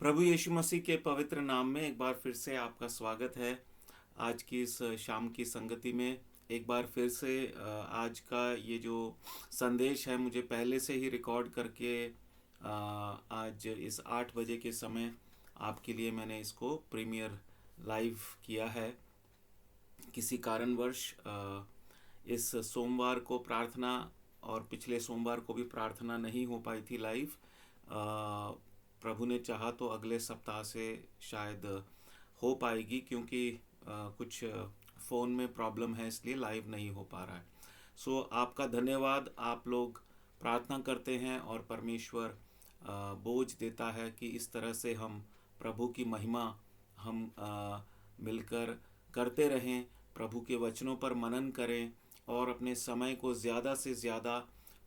प्रभु यीशु मसीह के पवित्र नाम में एक बार फिर से आपका स्वागत है। आज की इस शाम की संगति में एक बार फिर से आज का ये जो संदेश है मुझे पहले से ही रिकॉर्ड करके आज इस 8 बजे के समय आपके लिए मैंने इसको प्रीमियर लाइव किया है। किसी कारणवश इस सोमवार को प्रार्थना और पिछले सोमवार को भी प्रार्थना नहीं हो पाई थी लाइव। प्रभु ने चाहा तो अगले सप्ताह से शायद हो पाएगी, क्योंकि कुछ फ़ोन में प्रॉब्लम है, इसलिए लाइव नहीं हो पा रहा है। सो आपका धन्यवाद। आप लोग प्रार्थना करते हैं और परमेश्वर बोझ देता है कि इस तरह से हम प्रभु की महिमा हम मिलकर करते रहें, प्रभु के वचनों पर मनन करें और अपने समय को ज़्यादा से ज़्यादा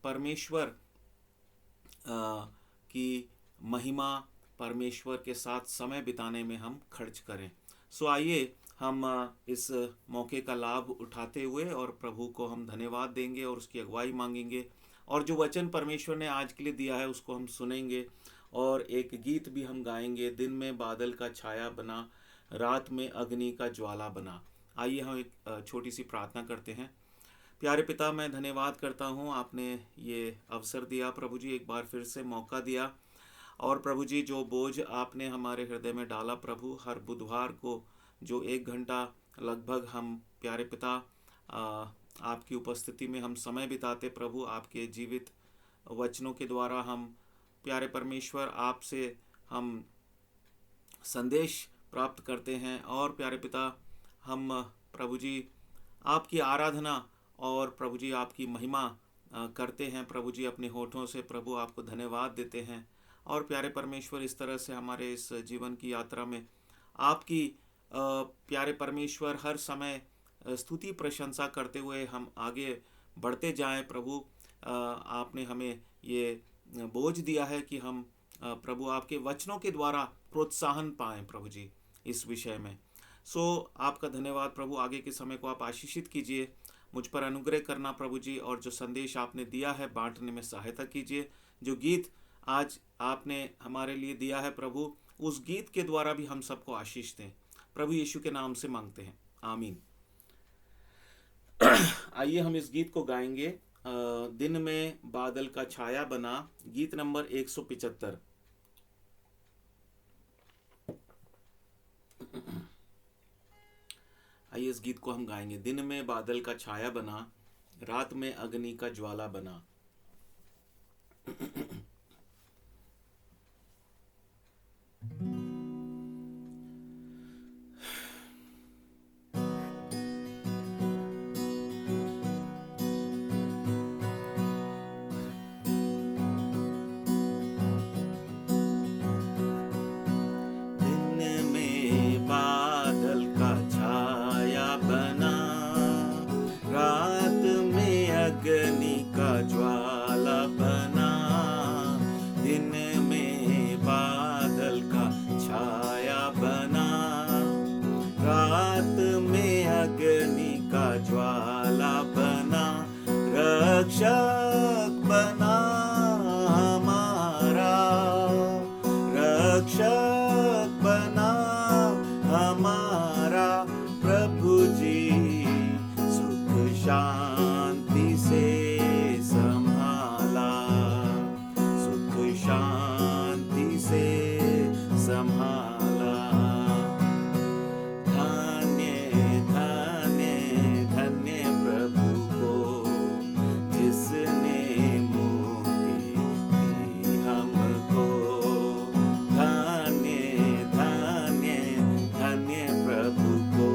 परमेश्वर की महिमा, परमेश्वर के साथ समय बिताने में हम खर्च करें। सो आइए हम इस मौके का लाभ उठाते हुए और प्रभु को हम धन्यवाद देंगे और उसकी अगुवाई मांगेंगे, और जो वचन परमेश्वर ने आज के लिए दिया है उसको हम सुनेंगे और एक गीत भी हम गाएंगे, दिन में बादल का छाया बना, रात में अग्नि का ज्वाला बना। आइए हम एक छोटी सी प्रार्थना करते हैं। प्यारे पिता, मैं धन्यवाद करता हूँ, आपने ये अवसर दिया प्रभु जी, एक बार फिर से मौका दिया। और प्रभु जी, जो बोझ आपने हमारे हृदय में डाला प्रभु, हर बुधवार को जो 1 घंटा लगभग हम प्यारे पिता आपकी उपस्थिति में हम समय बिताते प्रभु, आपके जीवित वचनों के द्वारा हम प्यारे परमेश्वर आपसे हम संदेश प्राप्त करते हैं। और प्यारे पिता, हम प्रभु जी आपकी आराधना और प्रभु जी आपकी महिमा करते हैं प्रभु जी, अपने होठों से प्रभु आपको धन्यवाद देते हैं। और प्यारे परमेश्वर, इस तरह से हमारे इस जीवन की यात्रा में आपकी प्यारे परमेश्वर हर समय स्तुति प्रशंसा करते हुए हम आगे बढ़ते जाएं प्रभु। आपने हमें ये बोझ दिया है कि हम प्रभु आपके वचनों के द्वारा प्रोत्साहन पाएं प्रभु जी इस विषय में। सो आपका धन्यवाद प्रभु। आगे के समय को आप आशीषित कीजिए, मुझ पर अनुग्रह करना प्रभु जी, और जो संदेश आपने दिया है बांटने में सहायता कीजिए। जो गीत आज आपने हमारे लिए दिया है प्रभु, उस गीत के द्वारा भी हम सबको आशीष दें, प्रभु यीशु के नाम से मांगते हैं, आमीन। आइए हम इस गीत को गाएंगे, दिन में बादल का छाया बना, गीत नंबर 175। आइए इस गीत को हम गाएंगे। दिन में बादल का छाया बना, रात में अग्नि का ज्वाला बना। रक्षक बना हमारा, रक्षक बना हमारा प्रभु जी, सुख शांति से संभाला, सुख शांति से संभाला। धन्य धन्य धन्य प्रभु को, जिसने मुक्ति दी हमको। धन्य धन्य धन्य प्रभु को,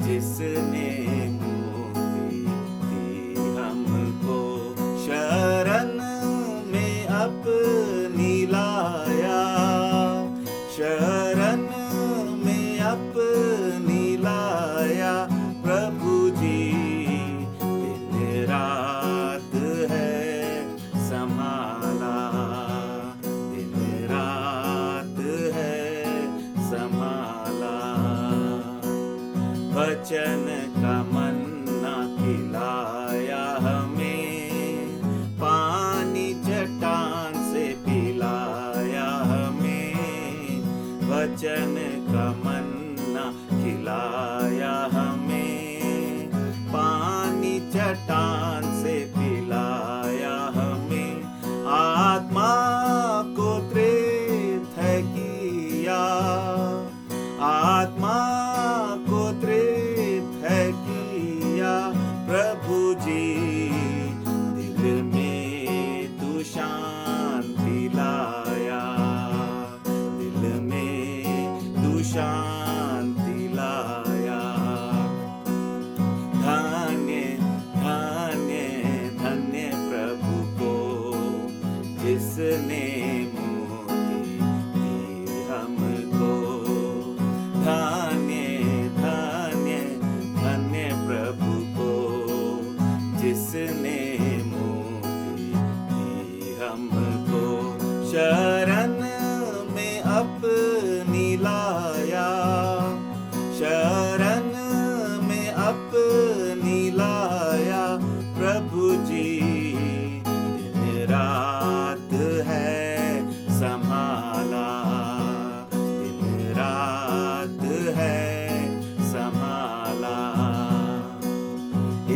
जिसने मुक्ति दी हमको। शरण में अपनी लाया, शरण में अपनी लाया प्रभु जी, दिन रात है संभाला, दिन रात है संभाला। वचन का मन्ना खिलाया हमें, पानी चट्टान से पिलाया हमें, वचन का मन्ना खिलाया हमें, पानी चट्टान से पिलाया हमें, आत्मा को तृप्त किया, आत्मा को तृप्त किया। प्रभु जी दिल में तू शांति लाया, दिल में तू शांति लाया। धन्य धन्य धन्य प्रभु को जिसने मोती दी हमको, धन्य धन्य धन्य प्रभु को जिसने मोती दी हमको। शरण में अपनी लाया, शरण में अपनी लाया। प्रभु जी दिन रात है संभाला, दिन रात है संभाला।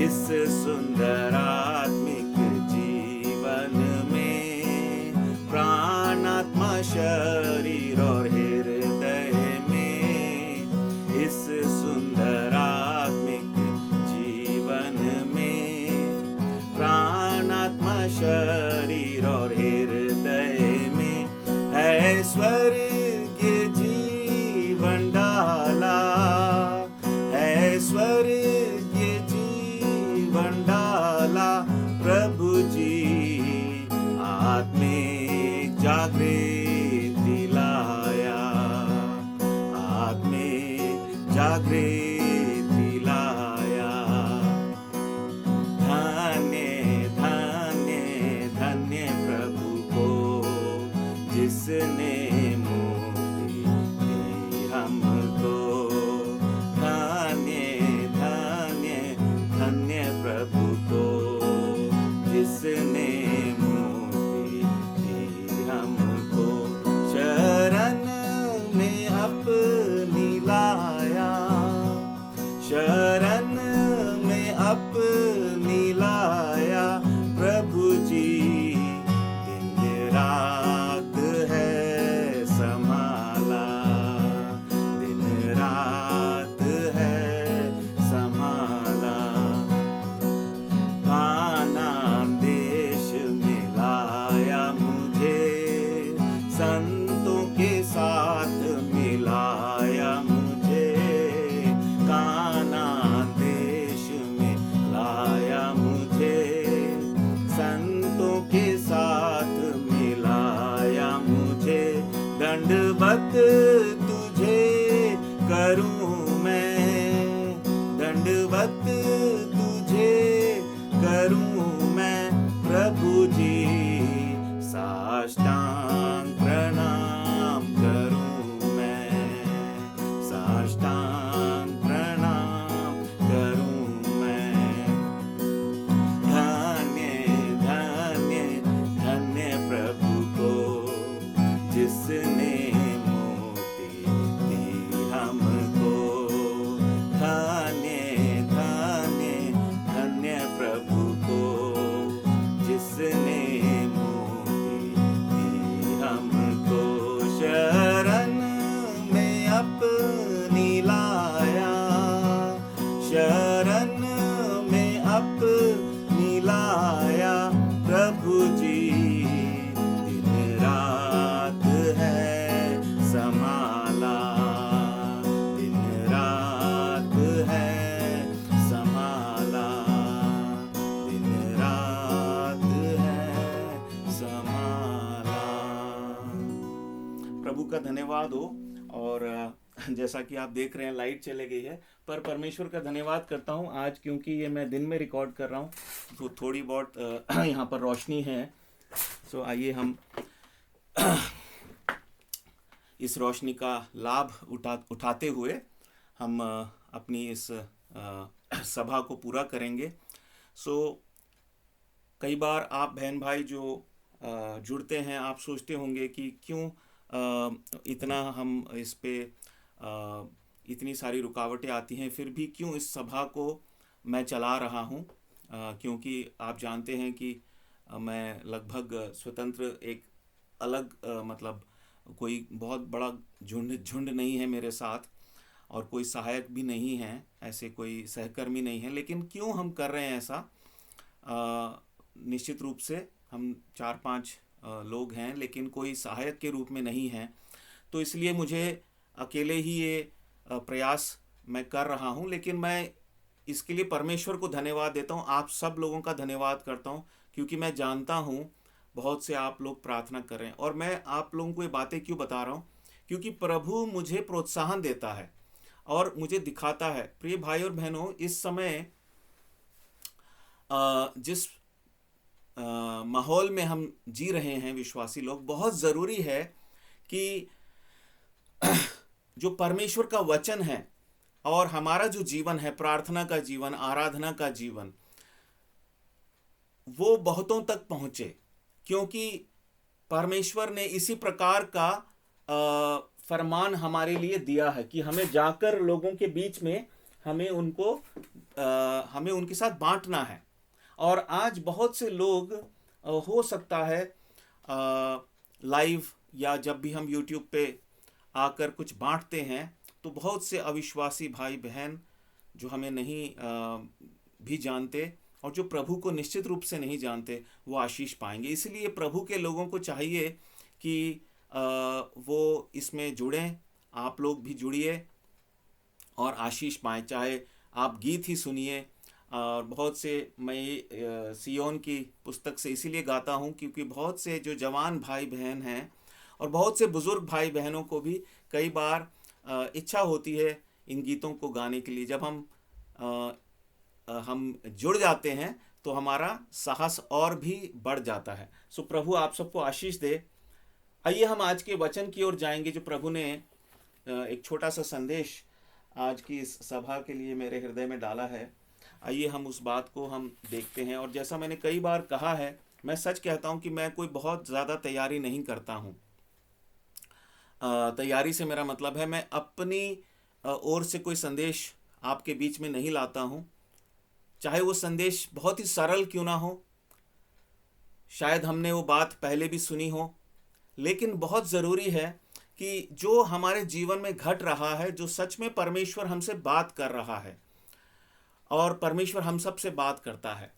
इस सुंदर आत्मिक जीवन में प्राण आत्मा शरीर और हृदय में, इस सुंदर आत्मिक जीवन में प्राण आत्मा शरीर और हृदय में है स्वर्गीय जीवन डाला, है स्वर्गीय जीवन डाला। प्रभु जी आत्मिक जागृति लाया, आत्मिक जागृति लाया। धन्य धन्य धन्य प्रभु को जिसने मोती दी हमको, धन्य धन्य धन्य प्रभु को जिसने मोती दी हमको। शरण में अपनी लाया, शरण में अपनी लाया। प्रभु जी दिन रात है संभाला, दिन रात है संभाला। कानान देश में लाया मुझे, संतों के साथ मिलाया मुझे, कानान देश में लाया मुझे, संतों के साथ मिलाया मुझे। दंडवत तुझे करूं मैं, दंडवत तुझे करूं मैं। प्रभु जी साष्टांग प्रणाम करूं मैं, साष्टांग प्रणाम करूं मैं। धन्य धन्य धन्य प्रभु को जिसने मोती दी हमको, धन्य धन्य धन्य प्रभु को जिसने मोती दी हमको। शरण में अपनी लाया, शरण में अपनी लाया। प्रभु जी दिन रात है संभाला, दिन रात है संभाला, दिन रात है संभाला। प्रभु का धन्यवाद हो। और जैसा कि आप देख रहे हैं लाइट चले गई है, पर परमेश्वर का धन्यवाद करता हूँ आज, क्योंकि ये मैं दिन में रिकॉर्ड कर रहा हूँ तो थोड़ी बहुत यहाँ पर रोशनी है। सो आइए हम इस रोशनी का लाभ उठाते हुए हम अपनी इस सभा को पूरा करेंगे। सो कई बार आप बहन भाई जो जुड़ते हैं, आप सोचते होंगे कि क्यों इतना हम इस पे इतनी सारी रुकावटें आती हैं, फिर भी क्यों इस सभा को मैं चला रहा हूँ? क्योंकि आप जानते हैं कि मैं लगभग स्वतंत्र, एक अलग मतलब कोई बहुत बड़ा झुंड झुंड नहीं है मेरे साथ, और कोई सहायक भी नहीं है, ऐसे कोई सहकर्मी नहीं है। लेकिन क्यों हम कर रहे हैं ऐसा? निश्चित रूप से हम 4-5 लोग हैं, लेकिन कोई सहायक के रूप में नहीं है। तो इसलिए मुझे अकेले ही ये प्रयास मैं कर रहा हूँ, लेकिन मैं इसके लिए परमेश्वर को धन्यवाद देता हूँ, आप सब लोगों का धन्यवाद करता हूँ, क्योंकि मैं जानता हूँ बहुत से आप लोग प्रार्थना कर रहे हैं। और मैं आप लोगों को ये बातें क्यों बता रहा हूँ? क्योंकि प्रभु मुझे प्रोत्साहन देता है और मुझे दिखाता है। प्रिय भाई और बहनों, इस समय जिस माहौल में हम जी रहे हैं विश्वासी लोग, बहुत ज़रूरी है कि जो परमेश्वर का वचन है और हमारा जो जीवन है, प्रार्थना का जीवन, आराधना का जीवन, वो बहुतों तक पहुँचे। क्योंकि परमेश्वर ने इसी प्रकार का फरमान हमारे लिए दिया है कि हमें जाकर लोगों के बीच में हमें उनके साथ बांटना है। और आज बहुत से लोग हो सकता है लाइव या जब भी हम यूट्यूब पे आकर कुछ बांटते हैं, तो बहुत से अविश्वासी भाई बहन जो हमें नहीं भी जानते और जो प्रभु को निश्चित रूप से नहीं जानते, वो आशीष पाएंगे। इसलिए प्रभु के लोगों को चाहिए कि वो इसमें जुड़ें, आप लोग भी जुड़िए और आशीष पाएँ। चाहे आप गीत ही सुनिए, और बहुत से मैं सियोन की पुस्तक से इसीलिए गाता हूँ क्योंकि बहुत से जो जवान भाई बहन हैं और बहुत से बुज़ुर्ग भाई बहनों को भी कई बार इच्छा होती है इन गीतों को गाने के लिए। जब हम जुड़ जाते हैं तो हमारा साहस और भी बढ़ जाता है। सो प्रभु आप सबको आशीष दे। आइए हम आज के वचन की ओर जाएंगे, जो प्रभु ने एक छोटा सा संदेश आज की इस सभा के लिए मेरे हृदय में डाला है। आइए हम उस बात को हम देखते हैं। और जैसा मैंने कई बार कहा है, मैं सच कहता हूं कि मैं कोई बहुत ज़्यादा तैयारी नहीं करता हूं। तैयारी से मेरा मतलब है, मैं अपनी ओर से कोई संदेश आपके बीच में नहीं लाता हूं, चाहे वो संदेश बहुत ही सरल क्यों ना हो, शायद हमने वो बात पहले भी सुनी हो, लेकिन बहुत ज़रूरी है कि जो हमारे जीवन में घट रहा है, जो सच में परमेश्वर हमसे बात कर रहा है और परमेश्वर हम सब से बात करता है,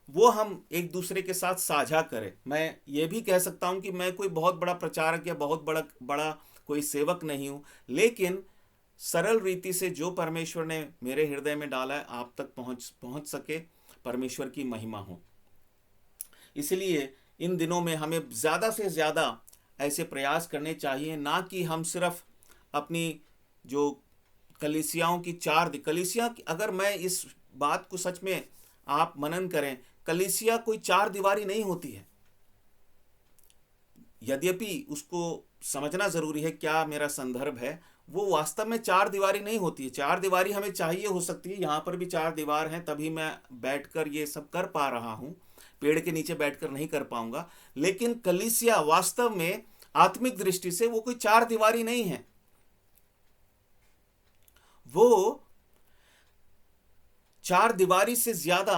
वो हम एक दूसरे के साथ साझा करें। मैं ये भी कह सकता हूँ कि मैं कोई बहुत बड़ा प्रचारक या बहुत बड़ा कोई सेवक नहीं हूँ, लेकिन सरल रीति से जो परमेश्वर ने मेरे हृदय में डाला है आप तक पहुँच सके, परमेश्वर की महिमा हो। इसलिए इन दिनों में हमें ज़्यादा से ज़्यादा ऐसे प्रयास करने चाहिए, ना कि हम सिर्फ अपनी जो कलीसियाओं की कलीसिया, अगर मैं इस बात को सच में आप मनन करें, कलीसिया कोई 4 दीवारी नहीं होती है। यद्यपि उसको समझना ज़रूरी है, क्या मेरा संदर्भ है, वो वास्तव में 4 दीवारी नहीं होती है। 4 दीवारी हमें चाहिए हो सकती है, यहाँ पर भी 4 दीवार हैं, तभी मैं बैठकर ये सब कर पा रहा हूँ। पेड़ के नीचे बैठकर नहीं कर पाऊंगा। लेकिन कलीसिया वास्तव में आत्मिक दृष्टि से वो कोई 4 दीवारी नहीं है, वो 4 दीवारी से ज्यादा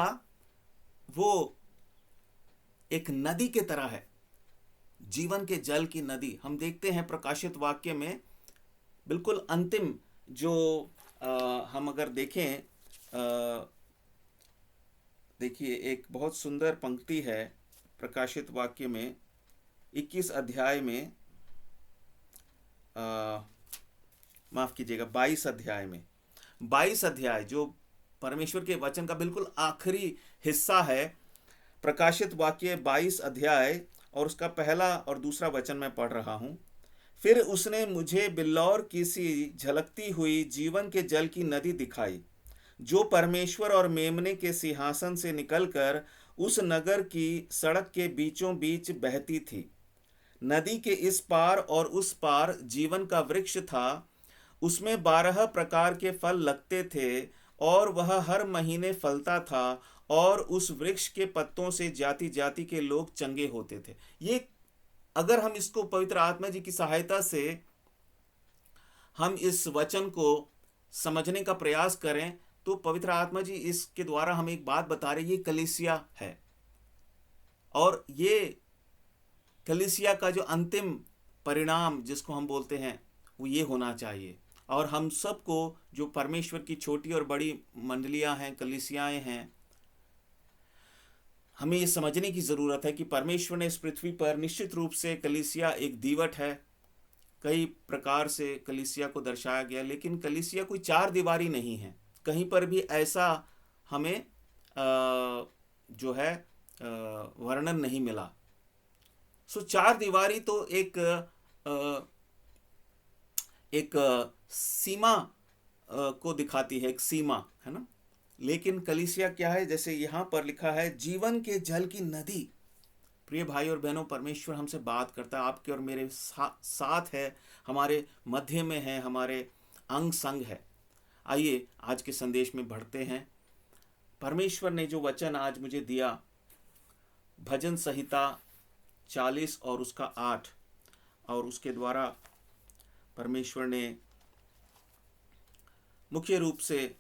वो एक नदी के तरह है, जीवन के जल की नदी। हम देखते हैं प्रकाशित वाक्य में बिल्कुल अंतिम जो हम अगर देखें, देखिए एक बहुत सुंदर पंक्ति है प्रकाशित वाक्य में 21 अध्याय में, माफ कीजिएगा 22 अध्याय में, 22 अध्याय जो परमेश्वर के वचन का बिल्कुल आखिरी हिस्सा है। प्रकाशित वाक्य 22 अध्याय और उसका पहला और दूसरा वचन मैं पढ़ रहा हूँ। फिर उसने मुझे बिल्लौर की सी झलकती हुई जीवन के जल की नदी दिखाई, जो परमेश्वर और मेमने के सिंहासन से निकलकर उस नगर की सड़क के बीचों बीच बहती थी। नदी के इस पार और उस पार जीवन का वृक्ष था, उसमें 12 प्रकार के फल लगते थे और वह हर महीने फलता था, और उस वृक्ष के पत्तों से जाति जाति के लोग चंगे होते थे। ये अगर हम इसको पवित्र आत्मा जी की सहायता से हम इस वचन को समझने का प्रयास करें, तो पवित्र आत्मा जी इसके द्वारा हमें एक बात बता रही है, ये कलीसिया है और ये कलीसिया का जो अंतिम परिणाम जिसको हम बोलते हैं वो ये होना चाहिए। और हम सबको, जो परमेश्वर की छोटी और बड़ी मंडलियां हैं, कलीसियाएं हैं, हमें ये समझने की ज़रूरत है कि परमेश्वर ने इस पृथ्वी पर निश्चित रूप से कलीसिया एक दीवट है। कई प्रकार से कलीसिया को दर्शाया गया, लेकिन कलीसिया कोई चार दीवारी नहीं है। कहीं पर भी ऐसा हमें जो है वर्णन नहीं मिला। सो चार दीवारी तो एक सीमा को दिखाती है, एक सीमा है ना। लेकिन कलीसिया क्या है, जैसे यहाँ पर लिखा है, जीवन के जल की नदी। प्रिय भाई और बहनों, परमेश्वर हमसे बात करता है, आपके और मेरे साथ है, हमारे मध्य में है, हमारे अंग संग है। आइए आज के संदेश में बढ़ते हैं। परमेश्वर ने जो वचन आज मुझे दिया, भजन संहिता 40 और उसका 8, और उसके द्वारा परमेश्वर ने मुख्य रूप से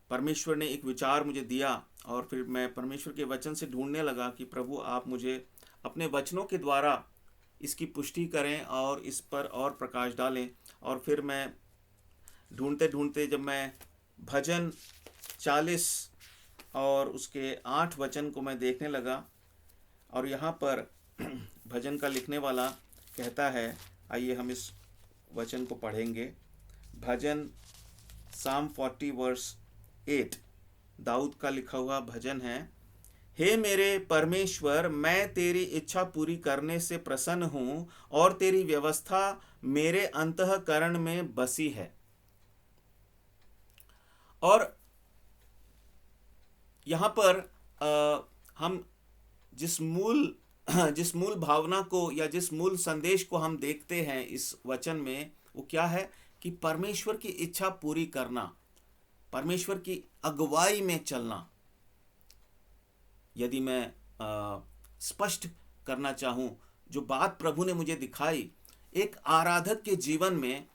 परमेश्वर ने एक विचार मुझे दिया, और फिर मैं परमेश्वर के वचन से ढूंढने लगा कि प्रभु आप मुझे अपने वचनों के द्वारा इसकी पुष्टि करें और इस पर और प्रकाश डालें। और फिर मैं ढूंढते ढूंढते जब मैं भजन 40 और उसके 8 वचन को मैं देखने लगा, और यहाँ पर भजन का लिखने वाला कहता है, आइए हम इस वचन को पढ़ेंगे। भजन साम 40 वर्स 8 दाऊद का लिखा हुआ भजन है। हे मेरे परमेश्वर, मैं तेरी इच्छा पूरी करने से प्रसन्न हूँ और तेरी व्यवस्था मेरे अंतःकरण में बसी है। और यहाँ पर हम जिस मूल भावना को या जिस मूल संदेश को हम देखते हैं इस वचन में, वो क्या है कि परमेश्वर की इच्छा पूरी करना, परमेश्वर की अगुवाई में चलना। यदि मैं स्पष्ट करना चाहूं, जो बात प्रभु ने मुझे दिखाई, एक आराधक के जीवन में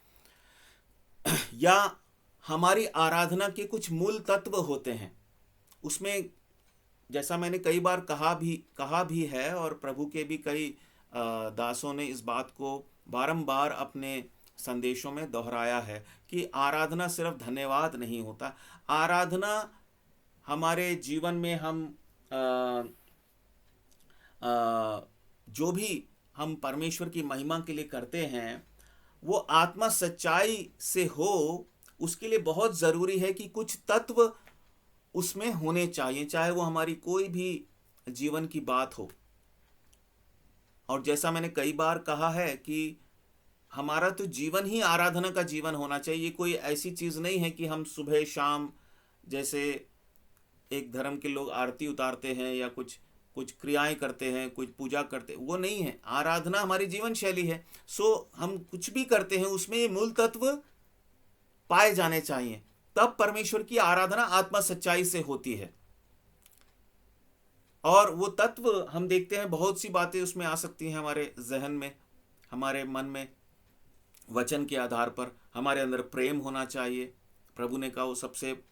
या हमारी आराधना के कुछ मूल तत्व होते हैं। उसमें जैसा मैंने कई बार कहा भी है, और प्रभु के भी कई दासों ने इस बात को बारंबार अपने संदेशों में दोहराया है कि आराधना सिर्फ धन्यवाद नहीं होता। आराधना हमारे जीवन में हम जो भी हम परमेश्वर की महिमा के लिए करते हैं, वो आत्मा सच्चाई से हो, उसके लिए बहुत ज़रूरी है कि कुछ तत्व उसमें होने चाहिए, चाहे वो हमारी कोई भी जीवन की बात हो। और जैसा मैंने कई बार कहा है कि हमारा तो जीवन ही आराधना का जीवन होना चाहिए। कोई ऐसी चीज़ नहीं है कि हम सुबह शाम, जैसे एक धर्म के लोग आरती उतारते हैं या कुछ क्रियाएं करते हैं, कुछ पूजा करते हैं, वो नहीं है। आराधना हमारी जीवन शैली है। सो हम कुछ भी करते हैं उसमें ये मूल तत्व पाए जाने चाहिए, तब परमेश्वर की आराधना आत्मा सच्चाई से होती है। और वो तत्व हम देखते हैं, बहुत सी बातें उसमें आ सकती हैं हमारे जहन में, हमारे मन में। वचन के आधार पर हमारे अंदर प्रेम होना चाहिए। प्रभु ने कहा वो सबसे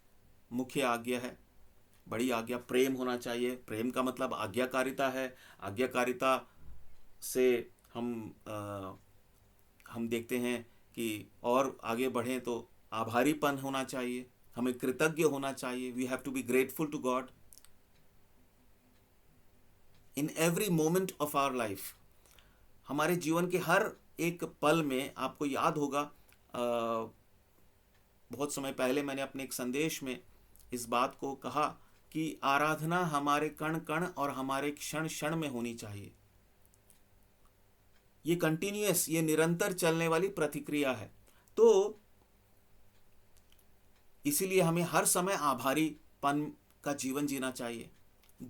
मुख्य आज्ञा है, बड़ी आज्ञा प्रेम होना चाहिए। प्रेम का मतलब आज्ञाकारिता है। आज्ञाकारिता से हम देखते हैं कि और आगे बढ़ें तो आभारीपन होना चाहिए, हमें कृतज्ञ होना चाहिए। We have to be grateful to God in every moment of our life. हमारे जीवन के हर एक पल में, आपको याद होगा बहुत समय पहले मैंने अपने एक संदेश में इस बात को कहा कि आराधना हमारे कण कण और हमारे क्षण क्षण में होनी चाहिए। ये कंटिन्यूअस, ये निरंतर चलने वाली प्रतिक्रिया है। तो इसीलिए हमें हर समय आभारीपन का जीवन जीना चाहिए।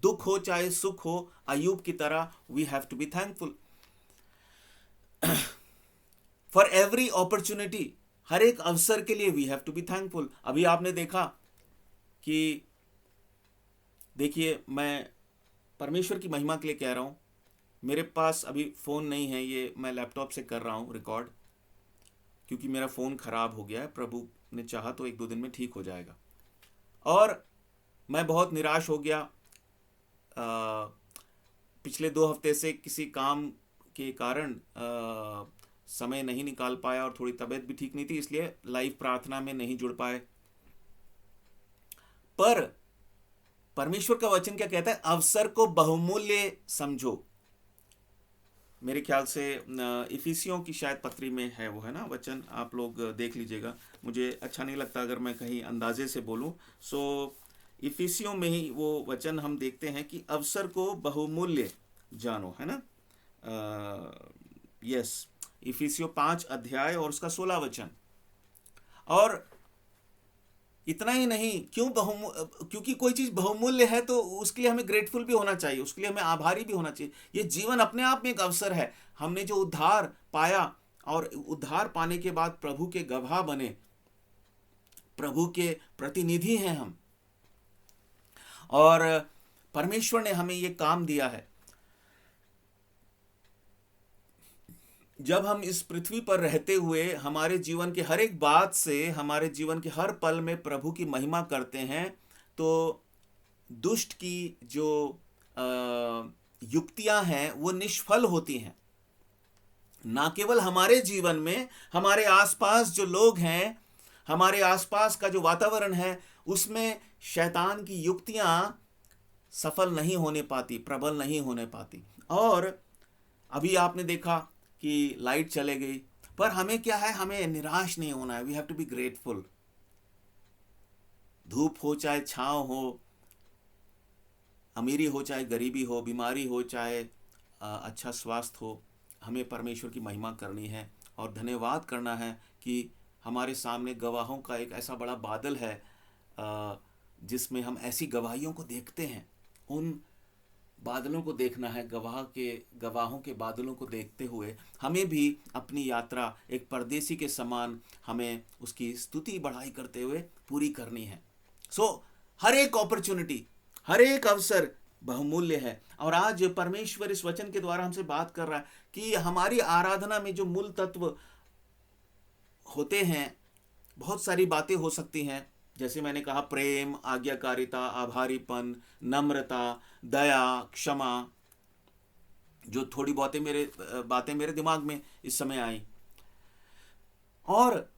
दुख हो चाहे सुख हो, अय्यूब की तरह we have to be thankful for every opportunity. हर एक अवसर के लिए we have to be thankful. अभी आपने देखा कि, देखिए, मैं परमेश्वर की महिमा के लिए कह रहा हूं, मेरे पास अभी फ़ोन नहीं है, ये मैं लैपटॉप से कर रहा हूँ रिकॉर्ड, क्योंकि मेरा फ़ोन ख़राब हो गया है। प्रभु ने चाहा तो 1-2 दिन में ठीक हो जाएगा। और मैं बहुत निराश हो गया। पिछले 2 हफ्ते से किसी काम के कारण समय नहीं निकाल पाया, और थोड़ी तबीयत भी ठीक नहीं थी, इसलिए लाइव प्रार्थना में नहीं जुड़ पाए। पर परमेश्वर का वचन क्या कहता है? अवसर को बहुमूल्य समझो। मेरे ख्याल से इफिसियों की शायद पत्री में है वो, है ना वचन, आप लोग देख लीजिएगा। मुझे अच्छा नहीं लगता अगर मैं कहीं अंदाजे से बोलूं। सो इफिसियों में ही वो वचन हम देखते हैं कि अवसर को बहुमूल्य जानो, है ना। यस, इफिसियों 5 अध्याय और उसका 16 वचन। और इतना ही नहीं, क्योंकि कोई चीज़ बहुमूल्य है तो उसके लिए हमें ग्रेटफुल भी होना चाहिए, उसके लिए हमें आभारी भी होना चाहिए। ये जीवन अपने आप में एक अवसर है। हमने जो उद्धार पाया, और उद्धार पाने के बाद प्रभु के गवाह बने, प्रभु के प्रतिनिधि हैं हम, और परमेश्वर ने हमें ये काम दिया है। जब हम इस पृथ्वी पर रहते हुए हमारे जीवन के हर एक बात से, हमारे जीवन के हर पल में प्रभु की महिमा करते हैं, तो दुष्ट की जो युक्तियां हैं वो निष्फल होती हैं। ना केवल हमारे जीवन में, हमारे आसपास जो लोग हैं, हमारे आसपास का जो वातावरण है, उसमें शैतान की युक्तियां सफल नहीं होने पाती, प्रबल नहीं होने पाती। और अभी आपने देखा कि लाइट चले गई, पर हमें क्या है, हमें निराश नहीं होना है। We have to be grateful. धूप हो चाहे छांव हो, अमीरी हो चाहे गरीबी हो, बीमारी हो चाहे अच्छा स्वास्थ्य हो, हमें परमेश्वर की महिमा करनी है और धन्यवाद करना है कि हमारे सामने गवाहों का एक ऐसा बड़ा बादल है, जिसमें हम ऐसी गवाहियों को देखते हैं। उन बादलों को देखना है, गवाहों के बादलों को देखते हुए हमें भी अपनी यात्रा एक परदेसी के समान हमें उसकी स्तुति बढ़ाई करते हुए पूरी करनी है। हर एक अपॉर्चुनिटी, हर एक अवसर बहुमूल्य है। और आज परमेश्वर इस वचन के द्वारा हमसे बात कर रहा है कि हमारी आराधना में जो मूल तत्व होते हैं, बहुत सारी बातें हो सकती हैं, जैसे मैंने कहा, प्रेम, आज्ञाकारिता, आभारीपन, नम्रता, दया, क्षमा, जो थोड़ी बातें मेरे दिमाग में इस समय आई। और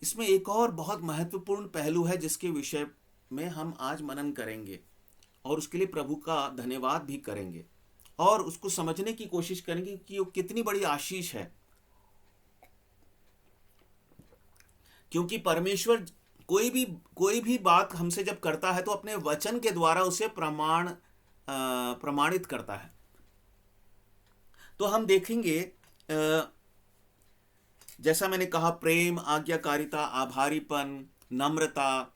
इसमें एक और बहुत महत्वपूर्ण पहलू है जिसके विषय में हम आज मनन करेंगे, और उसके लिए प्रभु का धन्यवाद भी करेंगे, और उसको समझने की कोशिश करेंगे कि वो कितनी बड़ी आशीष है। क्योंकि परमेश्वर कोई भी बात हमसे जब करता है तो अपने वचन के द्वारा उसे प्रमाणित करता है। तो हम देखेंगे, जैसा मैंने कहा, प्रेम, आज्ञाकारिता, आभारीपन, नम्रता,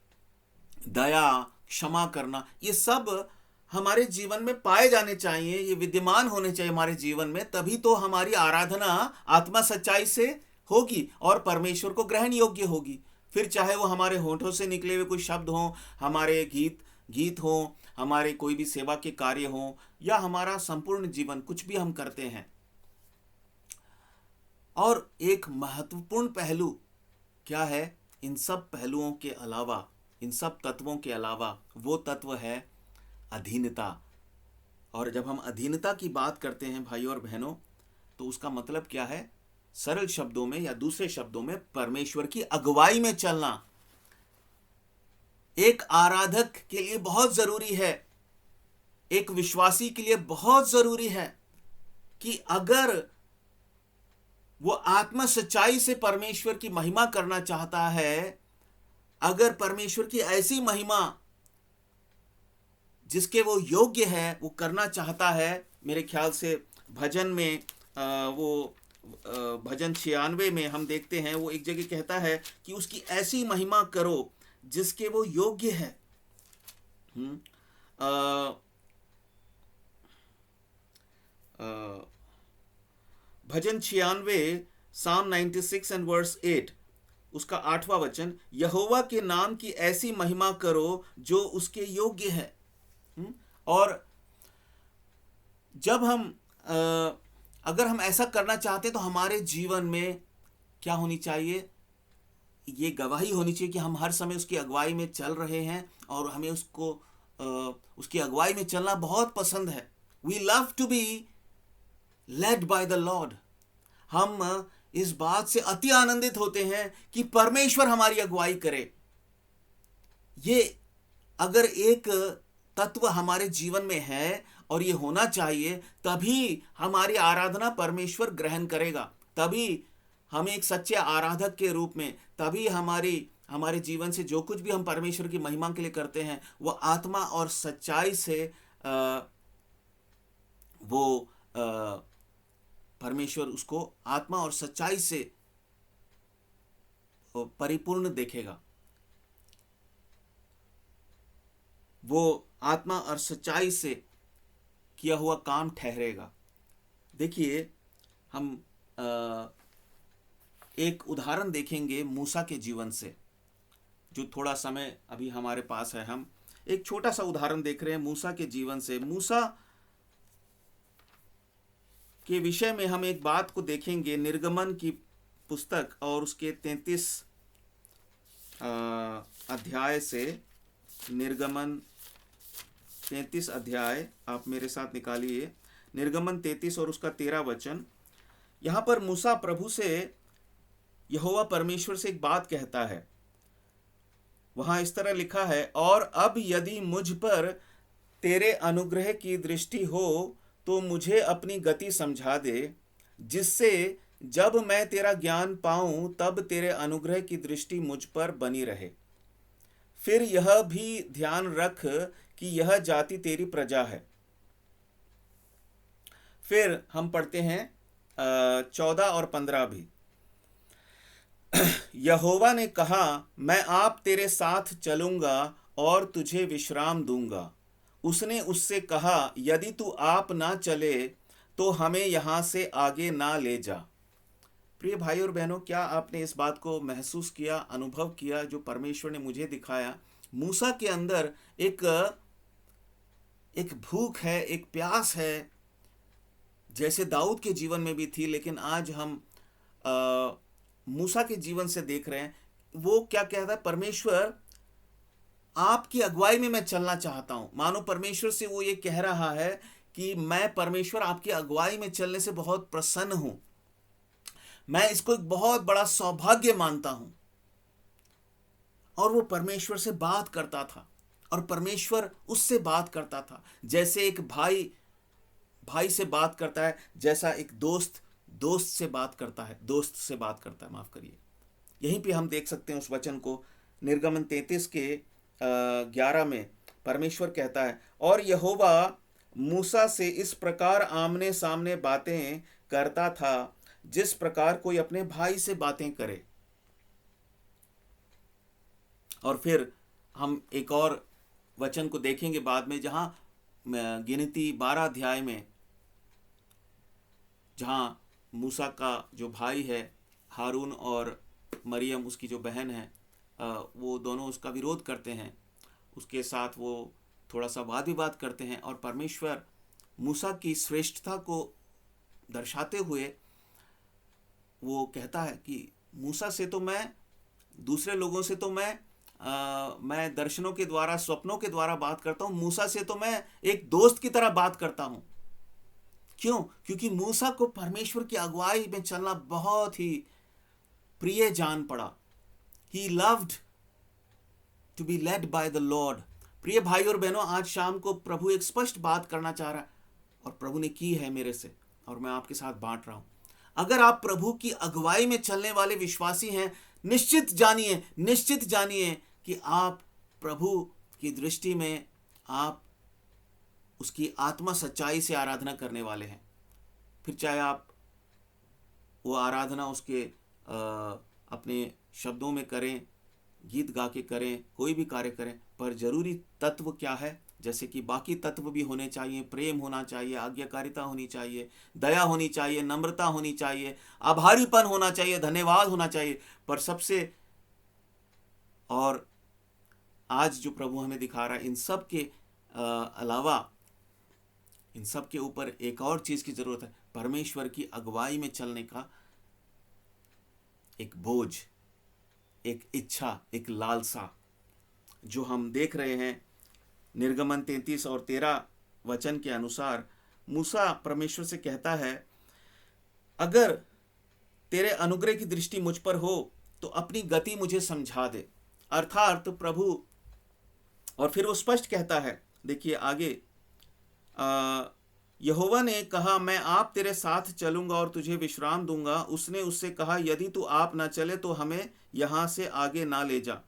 दया, क्षमा करना, ये सब हमारे जीवन में पाए जाने चाहिए, ये विद्यमान होने चाहिए हमारे जीवन में। तभी तो हमारी आराधना आत्मा सच्चाई से होगी और परमेश्वर को ग्रहण योग्य होगी। फिर चाहे वो हमारे होठों से निकले हुए कोई शब्द हों, हमारे गीत हों, हमारे कोई भी सेवा के कार्य हों, या हमारा संपूर्ण जीवन, कुछ भी हम करते हैं। और एक महत्वपूर्ण पहलू क्या है? इन सब पहलुओं के अलावा, इन सब तत्वों के अलावा, वो तत्व है अधीनता। और जब हम अधीनता की बात करते हैं भाइयों और बहनों, तो उसका मतलब क्या है? सरल शब्दों में या दूसरे शब्दों में, परमेश्वर की अगुवाई में चलना एक आराधक के लिए बहुत जरूरी है, एक विश्वासी के लिए बहुत जरूरी है कि अगर वो आत्मा सच्चाई से परमेश्वर की महिमा करना चाहता है, अगर परमेश्वर की ऐसी महिमा जिसके वो योग्य है वो करना चाहता है। मेरे ख्याल से भजन में भजन 96 में हम देखते हैं, वो एक जगह कहता है कि उसकी ऐसी महिमा करो जिसके वो योग्य है। भजन 96 Psalm 96 and verse 8, उसका 8वां वचन, यहोवा के नाम की ऐसी महिमा करो जो उसके योग्य है। और जब हम अगर हम ऐसा करना चाहते हैं तो हमारे जीवन में क्या होनी चाहिए, ये गवाही होनी चाहिए कि हम हर समय उसकी अगुवाई में चल रहे हैं और हमें उसकी अगुवाई में चलना बहुत पसंद है। We love to be led by the Lord. हम इस बात से अति आनंदित होते हैं कि परमेश्वर हमारी अगुवाई करे। ये अगर एक तत्व हमारे जीवन में है और ये होना चाहिए, तभी हमारी आराधना परमेश्वर ग्रहण करेगा, तभी हम एक सच्चे आराधक के रूप में, तभी हमारे जीवन से जो कुछ भी हम परमेश्वर की महिमा के लिए करते हैं वो आत्मा और सच्चाई से परमेश्वर उसको आत्मा और सच्चाई से परिपूर्ण देखेगा। वो आत्मा और सच्चाई से किया हुआ काम ठहरेगा। देखिए, हम एक उदाहरण देखेंगे मूसा के जीवन से, जो थोड़ा समय अभी हमारे पास है। हम एक छोटा सा उदाहरण देख रहे हैं मूसा के जीवन से। मूसा के विषय में हम एक बात को देखेंगे, निर्गमन की पुस्तक और उसके 33 अध्याय से। निर्गमन 33 अध्याय आप मेरे साथ निकालिए। निर्गमन 33 और उसका 13 वचन। यहाँ पर मूसा प्रभु से, यहोवा परमेश्वर से एक बात कहता है। वहां इस तरह लिखा है, और अब यदि मुझ पर तेरे अनुग्रह की दृष्टि हो तो मुझे अपनी गति समझा दे, जिससे जब मैं तेरा ज्ञान पाऊं तब तेरे अनुग्रह की दृष्टि मुझ पर बनी रहे। फिर यह भी ध्यान रख कि यह जाति तेरी प्रजा है। फिर हम पढ़ते हैं 14 और 15 भी। यहोवा ने कहा, मैं आप तेरे साथ चलूंगा और तुझे विश्राम दूंगा। उसने उससे कहा, यदि तू आप ना चले तो हमें यहां से आगे ना ले जा। प्रिय भाई और बहनों, क्या आपने इस बात को महसूस किया, अनुभव किया जो परमेश्वर ने मुझे दिखाया? मूसा के अंदर एक भूख है, एक प्यास है, जैसे दाऊद के जीवन में भी थी, लेकिन आज हम मूसा के जीवन से देख रहे हैं। वो क्या कहता है, परमेश्वर आपकी अगुवाई में मैं चलना चाहता हूं। मानो परमेश्वर से वो ये कह रहा है कि मैं परमेश्वर आपकी अगुवाई में चलने से बहुत प्रसन्न हूं। मैं इसको एक बहुत बड़ा सौभाग्य मानता हूं। और वो परमेश्वर से बात करता था और परमेश्वर उससे बात करता था, जैसे एक भाई से बात करता है, जैसा एक दोस्त से बात करता है, माफ करिए। यहीं पे हम देख सकते हैं उस वचन को। निर्गमन 33 के 11 में परमेश्वर कहता है, और यहोवा मूसा से इस प्रकार आमने सामने बातें करता था जिस प्रकार कोई अपने भाई से बातें करे। और फिर हम एक और वचन को देखेंगे बाद में, जहां गिनती 12 अध्याय में, जहां मूसा का जो भाई है हारून और मरियम उसकी जो बहन है, वो दोनों उसका विरोध करते हैं, उसके साथ वो थोड़ा सा वाद विवाद करते हैं। और परमेश्वर मूसा की श्रेष्ठता को दर्शाते हुए वो कहता है कि मूसा से तो मैं, दूसरे लोगों से तो मैं दर्शनों के द्वारा, स्वप्नों के द्वारा बात करता हूँ, मूसा से तो मैं एक दोस्त की तरह बात करता हूँ। क्यों? क्योंकि मूसा को परमेश्वर की अगुवाई में चलना बहुत ही प्रिय जान पड़ा। He loved to be led by the Lord। प्रिय भाई और बहनों, आज शाम को प्रभु एक स्पष्ट बात करना चाह रहा है और प्रभु ने की है मेरे से, और मैं आपके साथ बांट रहा हूं। अगर आप प्रभु की अगुवाई में चलने वाले विश्वासी हैं, निश्चित जानिए कि आप प्रभु की दृष्टि में आप उसकी आत्मा सच्चाई से आराधना करने वाले हैं। फिर चाहे आप वो आराधना उसके अपने शब्दों में करें, गीत गा के करें, कोई भी कार्य करें, पर जरूरी तत्व क्या है? जैसे कि बाकी तत्व भी होने चाहिए। प्रेम होना चाहिए, आज्ञाकारिता होनी चाहिए, दया होनी चाहिए, नम्रता होनी चाहिए, आभारीपन होना चाहिए, धन्यवाद होना चाहिए। पर सबसे, और आज जो प्रभु हमें दिखा रहा है, इन सब के अलावा इन सब के ऊपर एक और चीज की जरूरत है, परमेश्वर की अगुवाई में चलने का एक बोझ, एक इच्छा, एक लालसा, जो हम देख रहे हैं निर्गमन 33 और 13 वचन के अनुसार। मूसा परमेश्वर से कहता है, अगर तेरे अनुग्रह की दृष्टि मुझ पर हो तो अपनी गति मुझे समझा दे। अर्थात प्रभु, और फिर वो स्पष्ट कहता है, देखिए आगे, यहोवा ने कहा, मैं आप तेरे साथ चलूंगा और तुझे विश्राम दूंगा। उसने उससे कहा, यदि तू आप ना चले तो हमें यहां से आगे ना ले जा।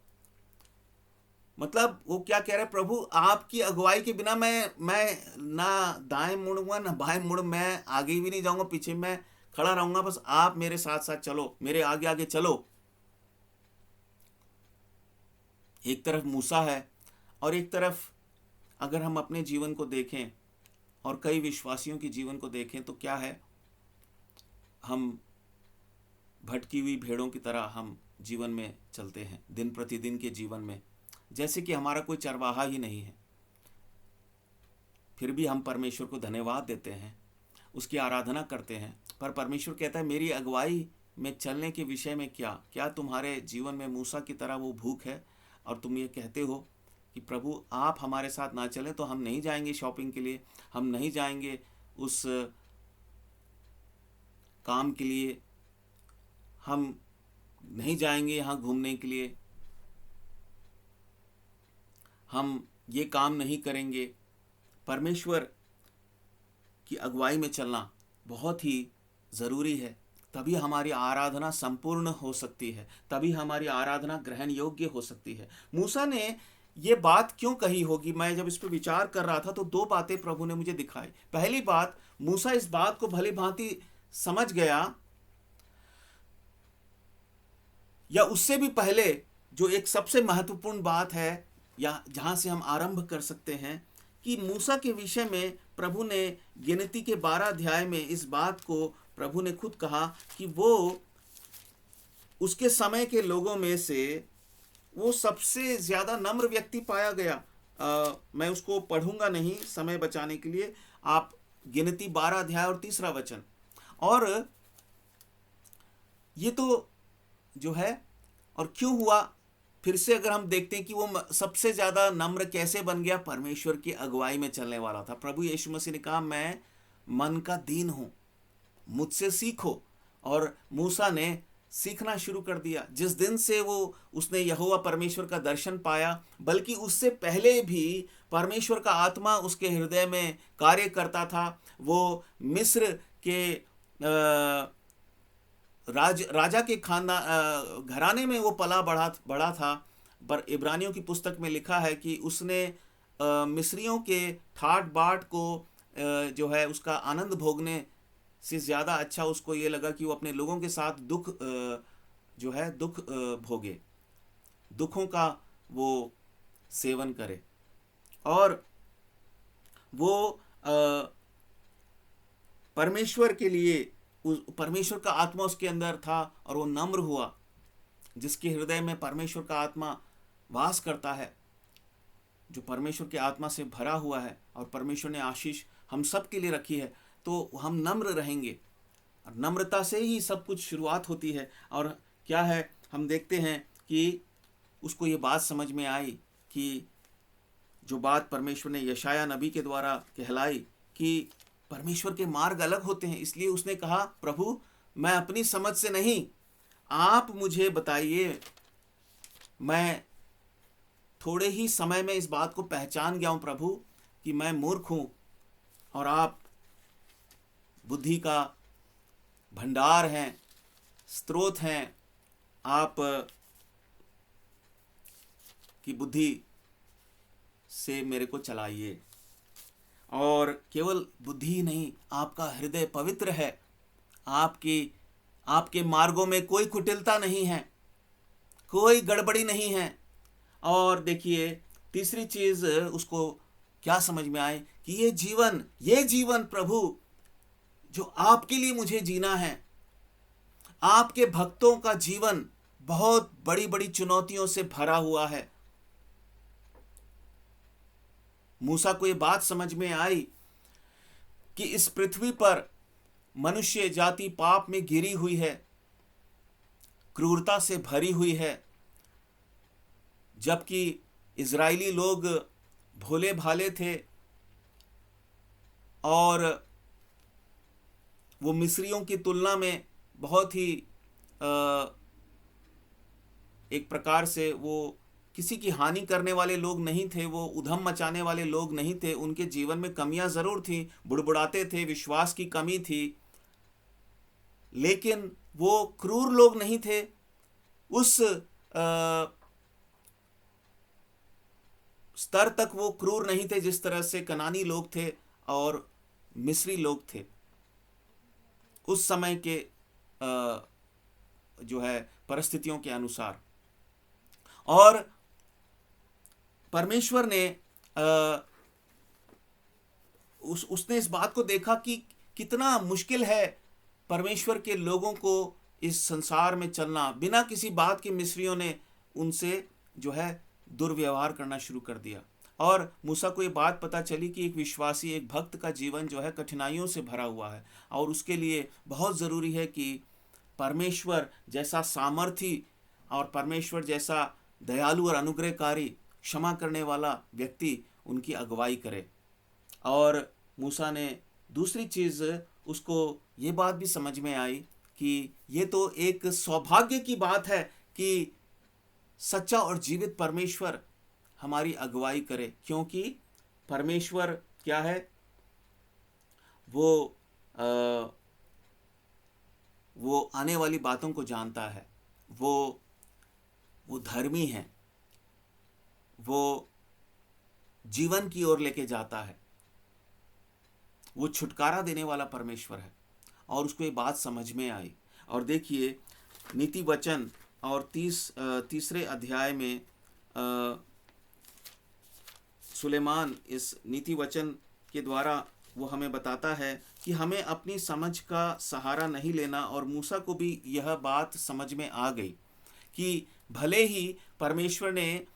मतलब वो क्या कह रहे हैं, प्रभु आपकी अगुवाई के बिना मैं ना दाएं मुड़ूंगा ना बाएं मुड़, मैं आगे भी नहीं जाऊंगा, पीछे मैं खड़ा रहूंगा, बस आप मेरे साथ साथ चलो, मेरे आगे आगे चलो। एक तरफ मूसा है और एक तरफ अगर हम अपने जीवन को देखें और कई विश्वासियों के जीवन को देखें तो क्या है, हम भटकी हुई भेड़ों की तरह हम जीवन में चलते हैं, दिन प्रतिदिन के जीवन में, जैसे कि हमारा कोई चरवाहा ही नहीं है। फिर भी हम परमेश्वर को धन्यवाद देते हैं, उसकी आराधना करते हैं, पर परमेश्वर कहता है, मेरी अगुवाई में चलने के विषय में क्या तुम्हारे जीवन में मूसा की तरह वो भूख है और तुम ये कहते हो कि प्रभु आप हमारे साथ ना चलें तो हम नहीं जाएंगे शॉपिंग के लिए, हम नहीं जाएंगे उस काम के लिए, हम नहीं जाएंगे यहाँ घूमने के लिए, हम ये काम नहीं करेंगे। परमेश्वर की अगुवाई में चलना बहुत ही ज़रूरी है, तभी हमारी आराधना संपूर्ण हो सकती है, तभी हमारी आराधना ग्रहण योग्य हो सकती है। मूसा ने ये बात क्यों कही होगी, मैं जब इस पर विचार कर रहा था तो दो बातें प्रभु ने मुझे दिखाई। पहली बात, मूसा इस बात को भली भांति समझ गया, या उससे भी पहले जो एक सबसे महत्वपूर्ण बात है, या जहां से हम आरंभ कर सकते हैं, कि मूसा के विषय में प्रभु ने गिनती के 12 अध्याय में इस बात को प्रभु ने खुद कहा कि वो उसके समय के लोगों में से वो सबसे ज्यादा नम्र व्यक्ति पाया गया। मैं उसको पढ़ूंगा नहीं समय बचाने के लिए, आप गिनती 12 अध्याय और 3 वचन। और ये तो जो है, और क्यों हुआ, फिर से अगर हम देखते हैं कि वो सबसे ज्यादा नम्र कैसे बन गया, परमेश्वर की अगुवाई में चलने वाला था। प्रभु यीशु मसीह ने कहा, मैं मन का दीन हूं, मुझसे सीखो। और मूसा ने सीखना शुरू कर दिया। जिस दिन से उसने यहोवा परमेश्वर का दर्शन पाया, बल्कि उससे पहले भी परमेश्वर का आत्मा उसके हृदय में कार्य करता था। वो मिस्र के राजा के खानदान घराने में वो पला बढ़ा था, पर इब्रानियों की पुस्तक में लिखा है कि उसने मिस्रियों के ठाट बाट को जो है उसका आनंद भोगने से ज़्यादा अच्छा उसको ये लगा कि वो अपने लोगों के साथ दुख भोगे, दुखों का वो सेवन करे। और वो परमेश्वर के लिए, परमेश्वर का आत्मा उसके अंदर था और वो नम्र हुआ। जिसके हृदय में परमेश्वर का आत्मा वास करता है, जो परमेश्वर के आत्मा से भरा हुआ है, और परमेश्वर ने आशीष हम सब के लिए रखी है, तो हम नम्र रहेंगे। और नम्रता से ही सब कुछ शुरुआत होती है। और क्या है, हम देखते हैं कि उसको ये बात समझ में आई कि जो बात परमेश्वर ने यशाया नबी के द्वारा कहलाई कि परमेश्वर के मार्ग अलग होते हैं, इसलिए उसने कहा, प्रभु मैं अपनी समझ से नहीं, आप मुझे बताइए। मैं थोड़े ही समय में इस बात को पहचान गया हूं प्रभु कि मैं मूर्ख हूं और आप बुद्धि का भंडार हैं, स्रोत हैं, आप की बुद्धि से मेरे को चलाइए। और केवल बुद्धि ही नहीं, आपका हृदय पवित्र है, आपके मार्गों में कोई कुटिलता नहीं है, कोई गड़बड़ी नहीं है। और देखिए तीसरी चीज उसको क्या समझ में आए कि ये जीवन प्रभु जो आपके लिए मुझे जीना है, आपके भक्तों का जीवन बहुत बड़ी बड़ी चुनौतियों से भरा हुआ है। मूसा को ये बात समझ में आई कि इस पृथ्वी पर मनुष्य जाति पाप में घिरी हुई है, क्रूरता से भरी हुई है, जबकि इजरायली लोग भोले भाले थे और वो मिस्रियों की तुलना में बहुत ही एक प्रकार से वो किसी की हानि करने वाले लोग नहीं थे, वो उधम मचाने वाले लोग नहीं थे। उनके जीवन में कमियां जरूर थी, बुड़बुड़ाते थे, विश्वास की कमी थी, लेकिन वो क्रूर लोग नहीं थे। उस स्तर तक वो क्रूर नहीं थे जिस तरह से कनानी लोग थे और मिस्री लोग थे उस समय के जो है परिस्थितियों के अनुसार। और परमेश्वर ने उसने इस बात को देखा कि कितना मुश्किल है परमेश्वर के लोगों को इस संसार में चलना। बिना किसी बात के मिस्रियों ने उनसे जो है दुर्व्यवहार करना शुरू कर दिया। और मूसा को ये बात पता चली कि एक विश्वासी, एक भक्त का जीवन जो है कठिनाइयों से भरा हुआ है और उसके लिए बहुत ज़रूरी है कि परमेश्वर जैसा सामर्थी और परमेश्वर जैसा दयालु और अनुग्रहकारी, क्षमा करने वाला व्यक्ति उनकी अगुवाई करे। और मूसा ने दूसरी चीज़, उसको ये बात भी समझ में आई कि ये तो एक सौभाग्य की बात है कि सच्चा और जीवित परमेश्वर हमारी अगुवाई करे, क्योंकि परमेश्वर क्या है, वो आने वाली बातों को जानता है, वो धर्मी है, वो जीवन की ओर लेके जाता है, वो छुटकारा देने वाला परमेश्वर है। और उसको ये बात समझ में आई। और देखिए नीति वचन और तीसरे अध्याय में सुलेमान इस नीति वचन के द्वारा वो हमें बताता है कि हमें अपनी समझ का सहारा नहीं लेना। और मूसा को भी यह बात समझ में आ गई कि भले ही परमेश्वर ने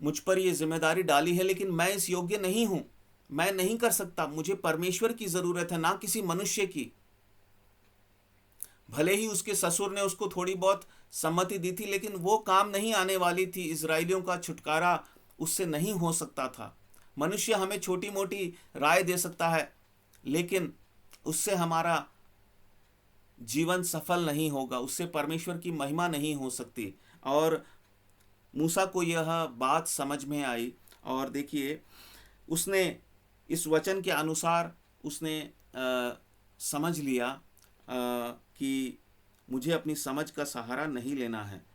मुझ पर ये जिम्मेदारी डाली है, लेकिन मैं इस योग्य नहीं हूं, मैं नहीं कर सकता, मुझे परमेश्वर की जरूरत है, ना किसी मनुष्य की। भले ही उसके ससुर ने उसको थोड़ी बहुत सम्मति दी थी, लेकिन वो काम नहीं आने वाली थी। इजरायलियों का छुटकारा उससे नहीं हो सकता था। मनुष्य हमें छोटी मोटी राय दे सकता है, लेकिन उससे हमारा जीवन सफल नहीं होगा, उससे परमेश्वर की महिमा नहीं हो सकती। और मूसा को यह बात समझ में आई और देखिए उसने इस वचन के अनुसार उसने समझ लिया कि मुझे अपनी समझ का सहारा नहीं लेना है।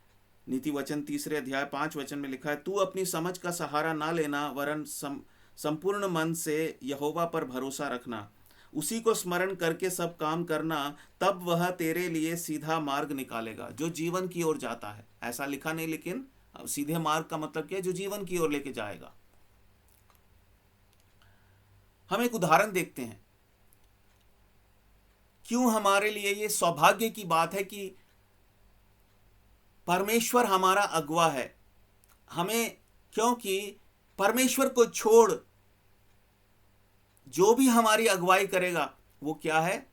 नीति वचन 3 अध्याय 5 वचन में लिखा है, तू अपनी समझ का सहारा ना लेना, वरन संपूर्ण मन से यहोवा पर भरोसा रखना, उसी को स्मरण करके सब काम करना, तब वह तेरे लिए सीधा मार्ग निकालेगा जो जीवन की ओर जाता है। ऐसा लिखा नहीं, लेकिन सीधे मार्ग का मतलब क्या है? जो जीवन की ओर लेके जाएगा। हम एक उदाहरण देखते हैं क्यों हमारे लिए ये सौभाग्य की बात है कि परमेश्वर हमारा अगुवा है। हमें, क्योंकि परमेश्वर को छोड़ जो भी हमारी अगुवाई करेगा वो क्या है?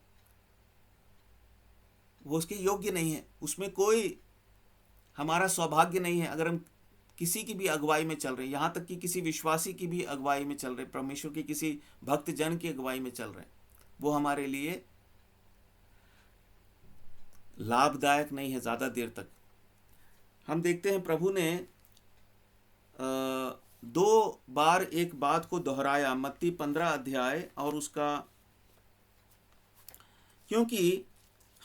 वो उसके योग्य नहीं है, उसमें कोई हमारा सौभाग्य नहीं है। अगर हम किसी की भी अगुवाई में चल रहे हैं, यहां तक कि किसी विश्वासी की भी अगुवाई में चल रहे, परमेश्वर के किसी भक्त जन की अगुवाई में चल रहे, वो हमारे लिए लाभदायक नहीं है ज्यादा देर तक। हम देखते हैं प्रभु ने 2 बार एक बात को दोहराया, मत्ती 15 अध्याय और उसका, क्योंकि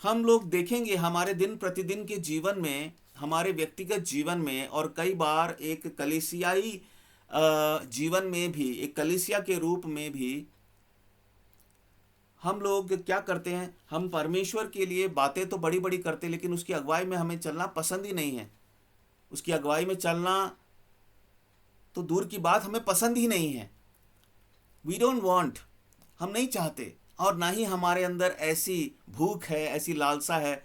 हम लोग देखेंगे हमारे दिन प्रतिदिन के जीवन में, हमारे व्यक्तिगत जीवन में, और कई बार एक कलीसियाई जीवन में भी, एक कलीसिया के रूप में भी हम लोग क्या करते हैं? हम परमेश्वर के लिए बातें तो बड़ी बड़ी करते, लेकिन उसकी अगुवाई में हमें चलना पसंद ही नहीं है। उसकी अगुवाई में चलना तो दूर की बात, हमें पसंद ही नहीं है। वी डोंट वांट, हम नहीं चाहते, और ना ही हमारे अंदर ऐसी भूख है, ऐसी लालसा है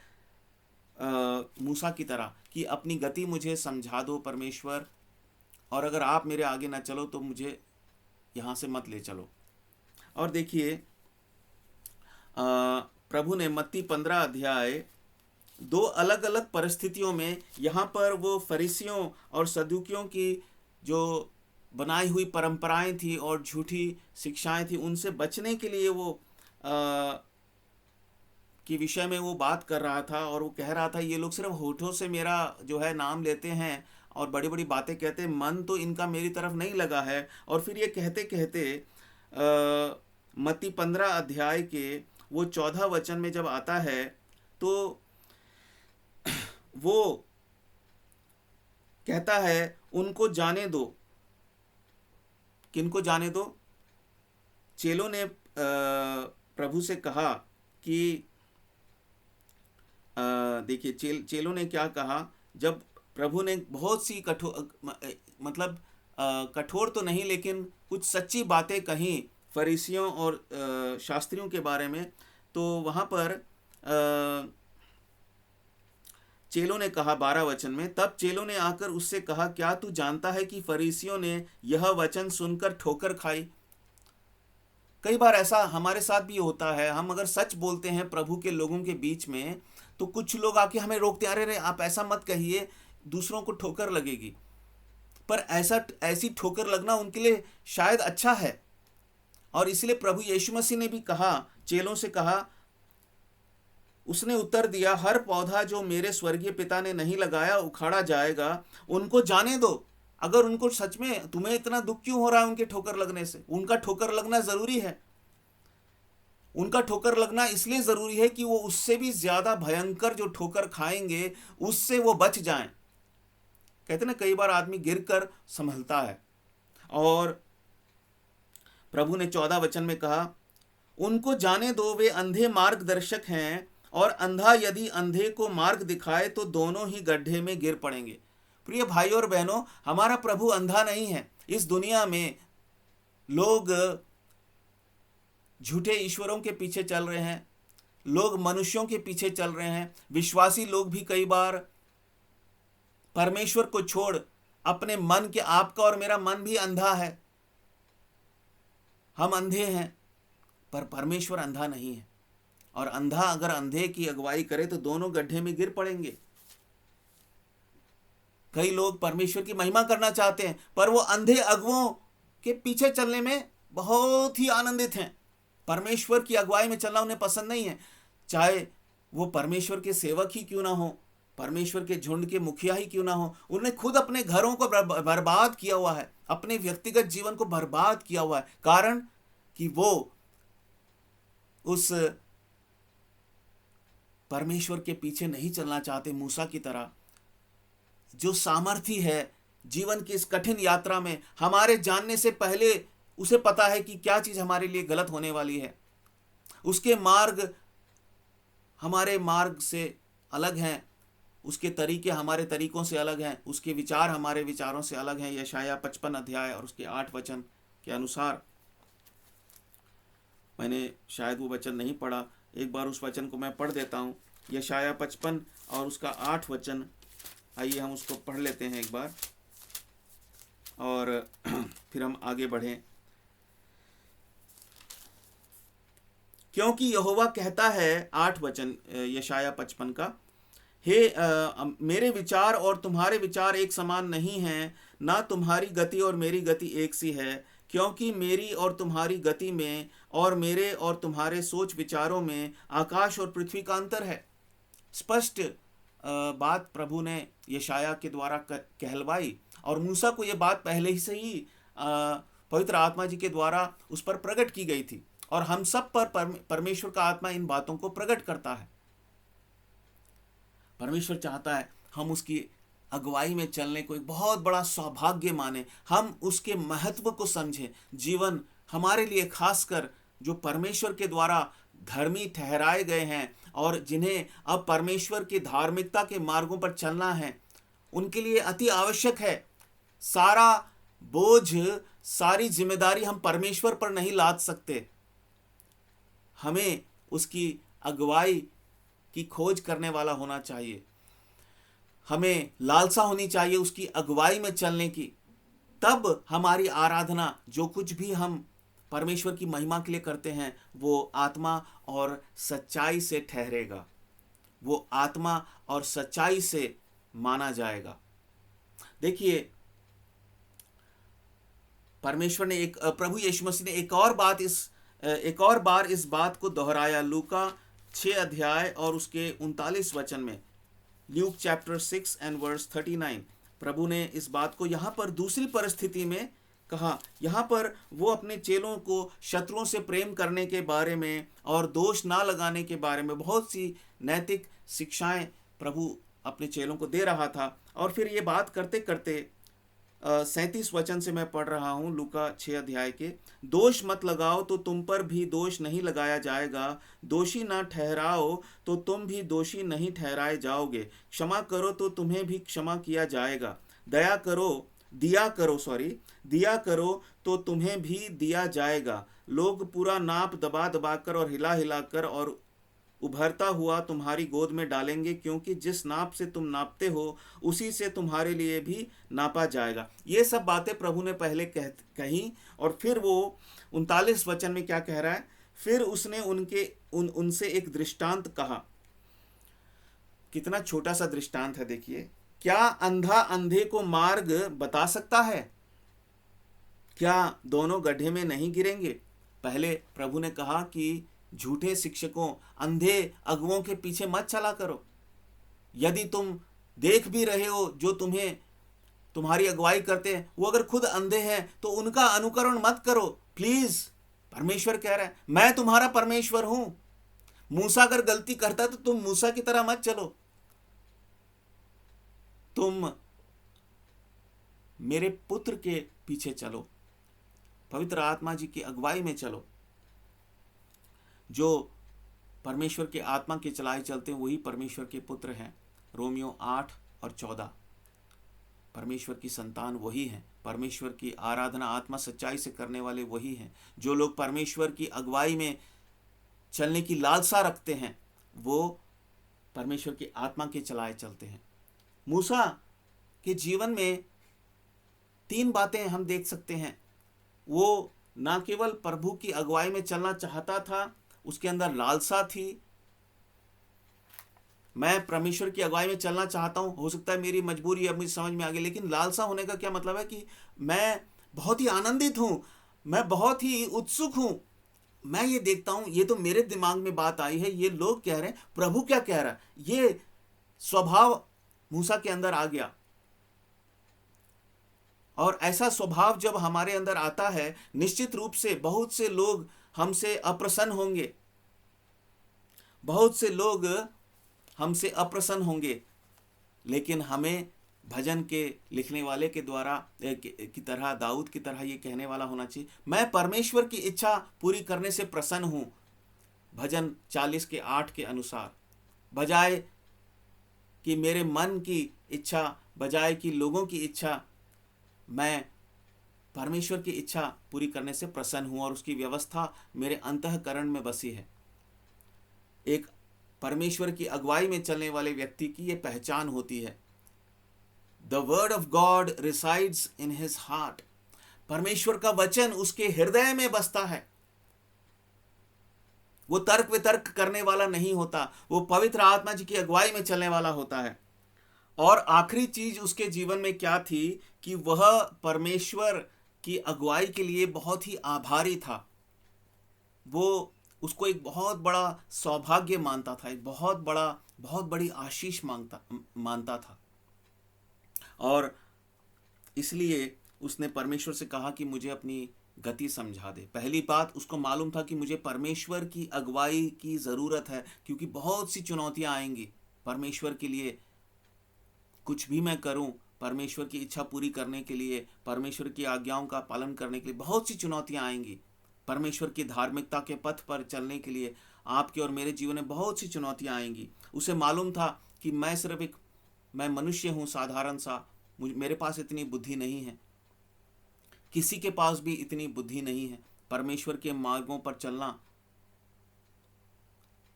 मूसा की तरह कि अपनी गति मुझे समझा दो परमेश्वर, और अगर आप मेरे आगे ना चलो तो मुझे यहाँ से मत ले चलो। और देखिए प्रभु ने मत्ती 15 अध्याय 2 अलग अलग परिस्थितियों में यहाँ पर वो फरीसियों और सदूकियों की जो बनाई हुई परंपराएं थी और झूठी शिक्षाएं थी, उनसे बचने के लिए वो के विषय में वो बात कर रहा था। और वो कह रहा था ये लोग सिर्फ होठों से मेरा जो है नाम लेते हैं और बड़ी बड़ी बातें कहते हैं, मन तो इनका मेरी तरफ नहीं लगा है। और फिर ये कहते कहते मत्ती 15 अध्याय के वो 14 वचन में जब आता है तो वो कहता है उनको जाने दो। किनको जाने दो? चेलों ने प्रभु से कहा कि देखिए चेलों ने क्या कहा, जब प्रभु ने बहुत सी कठोर मतलब कठोर तो नहीं लेकिन कुछ सच्ची बातें कही फरीसियों और शास्त्रियों के बारे में, तो वहाँ पर चेलों ने कहा 12 वचन में, तब चेलों ने आकर उससे कहा क्या तू जानता है कि फरीसियों ने यह वचन सुनकर ठोकर खाई। कई बार ऐसा हमारे साथ भी होता है, हम अगर सच बोलते हैं प्रभु के लोगों के बीच में तो कुछ लोग आके हमें रोकते, अरे रे आप ऐसा मत कहिए, दूसरों को ठोकर लगेगी। पर ऐसी ठोकर लगना उनके लिए शायद अच्छा है। और इसलिए प्रभु यीशु मसीह ने भी कहा, चेलों से कहा, उसने उत्तर दिया, हर पौधा जो मेरे स्वर्गीय पिता ने नहीं लगाया उखाड़ा जाएगा, उनको जाने दो। अगर उनको सच में तुम्हें इतना दुख क्यों हो रहा है उनके ठोकर लगने से? उनका ठोकर लगना जरूरी है। उनका ठोकर लगना इसलिए जरूरी है कि वो उससे भी ज्यादा भयंकर जो ठोकर खाएंगे उससे वो बच जाएं। कहते ना कई बार आदमी गिरकर संभलता है। और प्रभु ने 14 वचन में कहा, उनको जाने दो, वे अंधे मार्गदर्शक हैं और अंधा यदि अंधे को मार्ग दिखाए तो दोनों ही गड्ढे में गिर पड़ेंगे। प्रिय भाई और बहनों, हमारा प्रभु अंधा नहीं है। इस दुनिया में लोग झूठे ईश्वरों के पीछे चल रहे हैं, लोग मनुष्यों के पीछे चल रहे हैं। विश्वासी लोग भी कई बार परमेश्वर को छोड़ अपने मन के, आपका और मेरा मन भी अंधा है, हम अंधे हैं, पर परमेश्वर अंधा नहीं है। और अंधा अगर अंधे की अगुवाई करे तो दोनों गड्ढे में गिर पड़ेंगे। कई लोग परमेश्वर की महिमा करना चाहते हैं पर वो अंधे अगुओं के पीछे चलने में बहुत ही आनंदित हैं। परमेश्वर की अगुवाई में चलना उन्हें पसंद नहीं है, चाहे वो परमेश्वर के सेवक ही क्यों ना हो, परमेश्वर के झुंड के मुखिया ही क्यों ना हो। उन्हें खुद अपने घरों को बर्बाद किया हुआ है, अपने व्यक्तिगत जीवन को बर्बाद किया हुआ है, कारण कि वो उस परमेश्वर के पीछे नहीं चलना चाहते। मूसा की तरह जो सामर्थी है जीवन की इस कठिन यात्रा में, हमारे जानने से पहले उसे पता है कि क्या चीज हमारे लिए गलत होने वाली है। उसके मार्ग हमारे मार्ग से अलग हैं, उसके तरीके हमारे तरीकों से अलग हैं, उसके विचार हमारे विचारों से अलग हैं। यशाया 55 अध्याय और उसके 8 वचन के अनुसार, मैंने शायद वो वचन नहीं पढ़ा, एक बार उस वचन को मैं पढ़ देता हूँ। यशाया 55 और उसका 8 वचन, आइए हम उसको पढ़ लेते हैं एक बार और फिर हम आगे बढ़ें। क्योंकि यहोवा कहता है, 8 वचन यशाया 55 का, हे मेरे विचार और तुम्हारे विचार एक समान नहीं हैं, ना तुम्हारी गति और मेरी गति एक सी है। क्योंकि मेरी और तुम्हारी गति में और मेरे और तुम्हारे सोच विचारों में आकाश और पृथ्वी का अंतर है। स्पष्ट बात प्रभु ने यशाया के द्वारा कहलवाई और मूसा को यह बात पहले ही से ही पवित्र आत्मा जी के द्वारा उस पर प्रकट की गई थी और हम सब पर परमेश्वर का आत्मा इन बातों को प्रकट करता है। परमेश्वर चाहता है हम उसकी अगुवाई में चलने को एक बहुत बड़ा सौभाग्य माने, हम उसके महत्व को समझें। जीवन हमारे लिए, खासकर जो परमेश्वर के द्वारा धर्मी ठहराए गए हैं और जिन्हें अब परमेश्वर की धार्मिकता के मार्गों पर चलना है, उनके लिए अति आवश्यक है। सारा बोझ, सारी जिम्मेदारी हम परमेश्वर पर नहीं लाद सकते। हमें उसकी अगुवाई की खोज करने वाला होना चाहिए, हमें लालसा होनी चाहिए उसकी अगुवाई में चलने की। तब हमारी आराधना, जो कुछ भी हम परमेश्वर की महिमा के लिए करते हैं वो आत्मा और सच्चाई से ठहरेगा, वो आत्मा और सच्चाई से माना जाएगा। देखिए, परमेश्वर ने प्रभु यीशु मसीह ने एक और बार इस बात को दोहराया। लूका 6 अध्याय और उसके 39 वचन में, ल्यूक चैप्टर 6 एंड वर्स 39, प्रभु ने इस बात को यहाँ पर दूसरी परिस्थिति में कहा। यहाँ पर वो अपने चेलों को शत्रुओं से प्रेम करने के बारे में और दोष ना लगाने के बारे में बहुत सी नैतिक शिक्षाएं प्रभु अपने चेलों को दे रहा था। और फिर ये बात करते करते 37 वचन से मैं पढ़ रहा हूँ, लूका 6 अध्याय के, दोष मत लगाओ तो तुम पर भी दोष नहीं लगाया जाएगा, दोषी ना ठहराओ तो तुम भी दोषी नहीं ठहराए जाओगे, क्षमा करो तो तुम्हें भी क्षमा किया जाएगा, दिया करो तो तुम्हें भी दिया जाएगा। लोग पूरा नाप दबा दबा कर और हिला हिला कर और उभरता हुआ तुम्हारी गोद में डालेंगे, क्योंकि जिस नाप से तुम नापते हो उसी से तुम्हारे लिए भी नापा जाएगा। ये सब बातें प्रभु ने पहले कही और फिर वो 39 वचन में क्या कह रहा है, फिर उसने उनसे एक दृष्टांत कहा। कितना छोटा सा दृष्टांत है, देखिए। क्या अंधा अंधे को मार्ग बता सकता है? क्या दोनों गड्ढे में नहीं गिरेंगे? पहले प्रभु ने कहा कि झूठे शिक्षकों, अंधे अगुओं के पीछे मत चला करो। यदि तुम देख भी रहे हो जो तुम्हारी अगुवाई करते हैं, वो अगर खुद अंधे हैं तो उनका अनुकरण मत करो, प्लीज। परमेश्वर कह रहा है, मैं तुम्हारा परमेश्वर हूं। मूसा अगर गलती करता है तो तुम मूसा की तरह मत चलो, तुम मेरे पुत्र के पीछे चलो, पवित्र आत्मा जी की अगुवाई में चलो। जो परमेश्वर के आत्मा के चलाए चलते हैं वही परमेश्वर के पुत्र हैं। रोमियो 8 और 14। परमेश्वर की संतान वही हैं। परमेश्वर की आराधना आत्मा सच्चाई से करने वाले वही हैं। जो लोग परमेश्वर की अगुवाई में चलने की लालसा रखते हैं वो परमेश्वर की आत्मा के चलाए चलते हैं। मूसा के जीवन में 3 बातें हम देख सकते हैं। वो ना केवल प्रभु की अगुवाई में चलना चाहता था, उसके अंदर लालसा थी। मैं परमेश्वर की अगुवाई में चलना चाहता हूं, हो सकता है मेरी मजबूरी अब मुझे समझ में आ गई, लेकिन लालसा होने का क्या मतलब है कि मैं बहुत ही आनंदित हूं, मैं बहुत ही उत्सुक हूं। मैं ये देखता हूं, ये तो मेरे दिमाग में बात आई है, ये लोग कह रहे हैं, प्रभु क्या कह रहा है। ये स्वभाव मूसा के अंदर आ गया। और ऐसा स्वभाव जब हमारे अंदर आता है, निश्चित रूप से बहुत से लोग हमसे अप्रसन्न होंगे, बहुत से लोग हमसे अप्रसन्न होंगे, लेकिन हमें भजन के लिखने वाले के द्वारा की तरह, दाऊद की तरह ये कहने वाला होना चाहिए, मैं परमेश्वर की इच्छा पूरी करने से प्रसन्न हूं। भजन 40 के 8 के अनुसार, बजाय कि मेरे मन की इच्छा, बजाय कि लोगों की इच्छा, मैं परमेश्वर की इच्छा पूरी करने से प्रसन्न हूं और उसकी व्यवस्था मेरे अंतःकरण में बसी है। एक परमेश्वर की अगुवाई में चलने वाले व्यक्ति की यह पहचान होती है। The word of God resides in his heart. परमेश्वर का वचन उसके हृदय में बसता है। वो तर्क वितर्क करने वाला नहीं होता, वो पवित्र आत्मा जी की अगुवाई में चलने वाला होता है। और आखिरी चीज उसके जीवन में क्या थी कि वह परमेश्वर की अगुवाई के लिए बहुत ही आभारी था। वो उसको एक बहुत बड़ा सौभाग्य मानता था, एक बहुत बड़ी आशीष मानता था। और इसलिए उसने परमेश्वर से कहा कि मुझे अपनी गति समझा दे। पहली बात, उसको मालूम था कि मुझे परमेश्वर की अगुवाई की ज़रूरत है, क्योंकि बहुत सी चुनौतियां आएंगी। परमेश्वर के लिए कुछ भी मैं करूं, परमेश्वर की इच्छा पूरी करने के लिए, परमेश्वर की आज्ञाओं का पालन करने के लिए बहुत सी चुनौतियां आएंगी। परमेश्वर की धार्मिकता के पथ पर चलने के लिए आपके और मेरे जीवन में बहुत सी चुनौतियां आएंगी। उसे मालूम था कि मैं मनुष्य हूं, साधारण सा, मेरे पास इतनी बुद्धि नहीं है, किसी के पास भी इतनी बुद्धि नहीं है। परमेश्वर के मार्गों पर चलना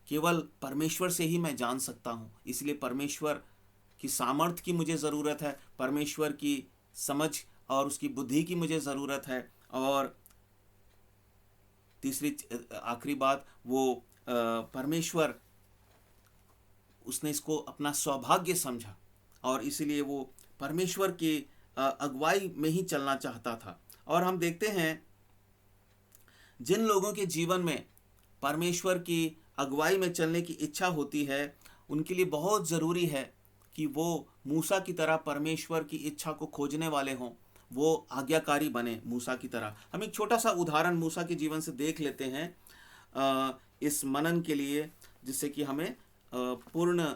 केवल परमेश्वर से ही मैं जान सकता हूं। इसलिए परमेश्वर की सामर्थ्य की मुझे ज़रूरत है, परमेश्वर की समझ और उसकी बुद्धि की मुझे ज़रूरत है। और तीसरी आखिरी बात, वो परमेश्वर उसने इसको अपना सौभाग्य समझा और इसीलिए वो परमेश्वर की अगुवाई में ही चलना चाहता था। और हम देखते हैं जिन लोगों के जीवन में परमेश्वर की अगुवाई में चलने की इच्छा होती है, उनके लिए बहुत ज़रूरी है कि वो मूसा की तरह परमेश्वर की इच्छा को खोजने वाले हों, वो आज्ञाकारी बने मूसा की तरह। हम एक छोटा सा उदाहरण मूसा के जीवन से देख लेते हैं इस मनन के लिए, जिससे कि हमें पूर्ण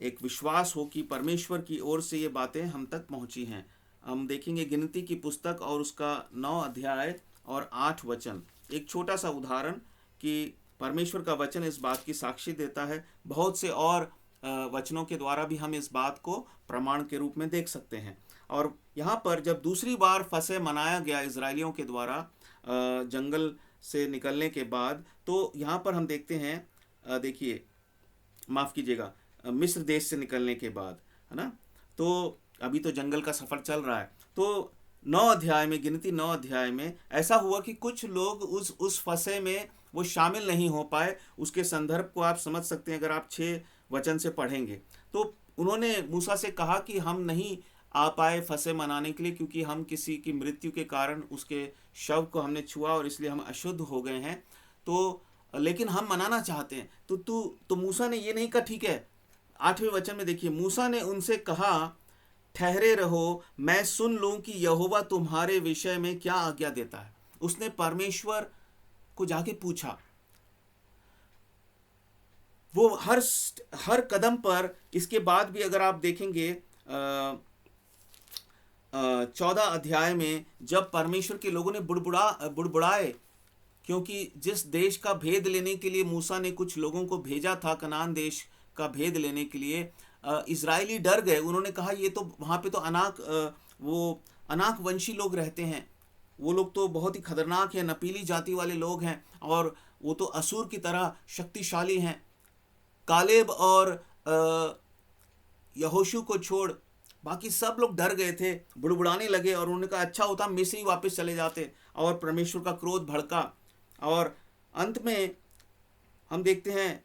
एक विश्वास हो कि परमेश्वर की ओर से ये बातें हम तक पहुंची हैं। हम देखेंगे गिनती की पुस्तक और उसका 9 अध्याय और 8 वचन। एक छोटा सा उदाहरण कि परमेश्वर का वचन इस बात की साक्षी देता है। बहुत से और वचनों के द्वारा भी हम इस बात को प्रमाण के रूप में देख सकते हैं। और यहाँ पर जब दूसरी बार फसह मनाया गया इजरायलियों के द्वारा जंगल से निकलने के बाद, तो यहाँ पर हम देखते हैं, देखिए माफ़ कीजिएगा, मिस्र देश से निकलने के बाद, है ना, तो अभी तो जंगल का सफ़र चल रहा है। तो 9 अध्याय में, गिनती 9 अध्याय में ऐसा हुआ कि कुछ लोग उस फसह में वो शामिल नहीं हो पाए। उसके संदर्भ को आप समझ सकते हैं अगर आप 6 वचन से पढ़ेंगे। तो उन्होंने मूसा से कहा कि हम नहीं आ पाए फसह मनाने के लिए, क्योंकि हम किसी की मृत्यु के कारण उसके शव को हमने छुआ और इसलिए हम अशुद्ध हो गए हैं, तो लेकिन हम मनाना चाहते हैं। तो मूसा ने ये नहीं कहा ठीक है। 8वें वचन में देखिए, मूसा ने उनसे कहा, ठहरे रहो, मैं सुन लूं कि यहोवा तुम्हारे विषय में क्या आज्ञा देता है। उसने परमेश्वर को जाके पूछा। वो हर कदम पर, इसके बाद भी अगर आप देखेंगे 14 अध्याय में, जब परमेश्वर के लोगों ने बुड़बुड़ाए, क्योंकि जिस देश का भेद लेने के लिए मूसा ने कुछ लोगों को भेजा था, कनान देश का भेद लेने के लिए, इजरायली डर गए। उन्होंने कहा ये तो वहाँ पे तो वो अनाक वंशी लोग रहते हैं, वो लोग तो बहुत ही खतरनाक हैं, नपीली जाति वाले लोग हैं और वो तो असुर की तरह शक्तिशाली हैं। कालेब और यहोशू को छोड़ बाकी सब लोग डर गए थे, बुड़बुड़ाने लगे और उन्होंने कहा अच्छा होता मिस्र ही वापस चले जाते। और परमेश्वर का क्रोध भड़का और अंत में हम देखते हैं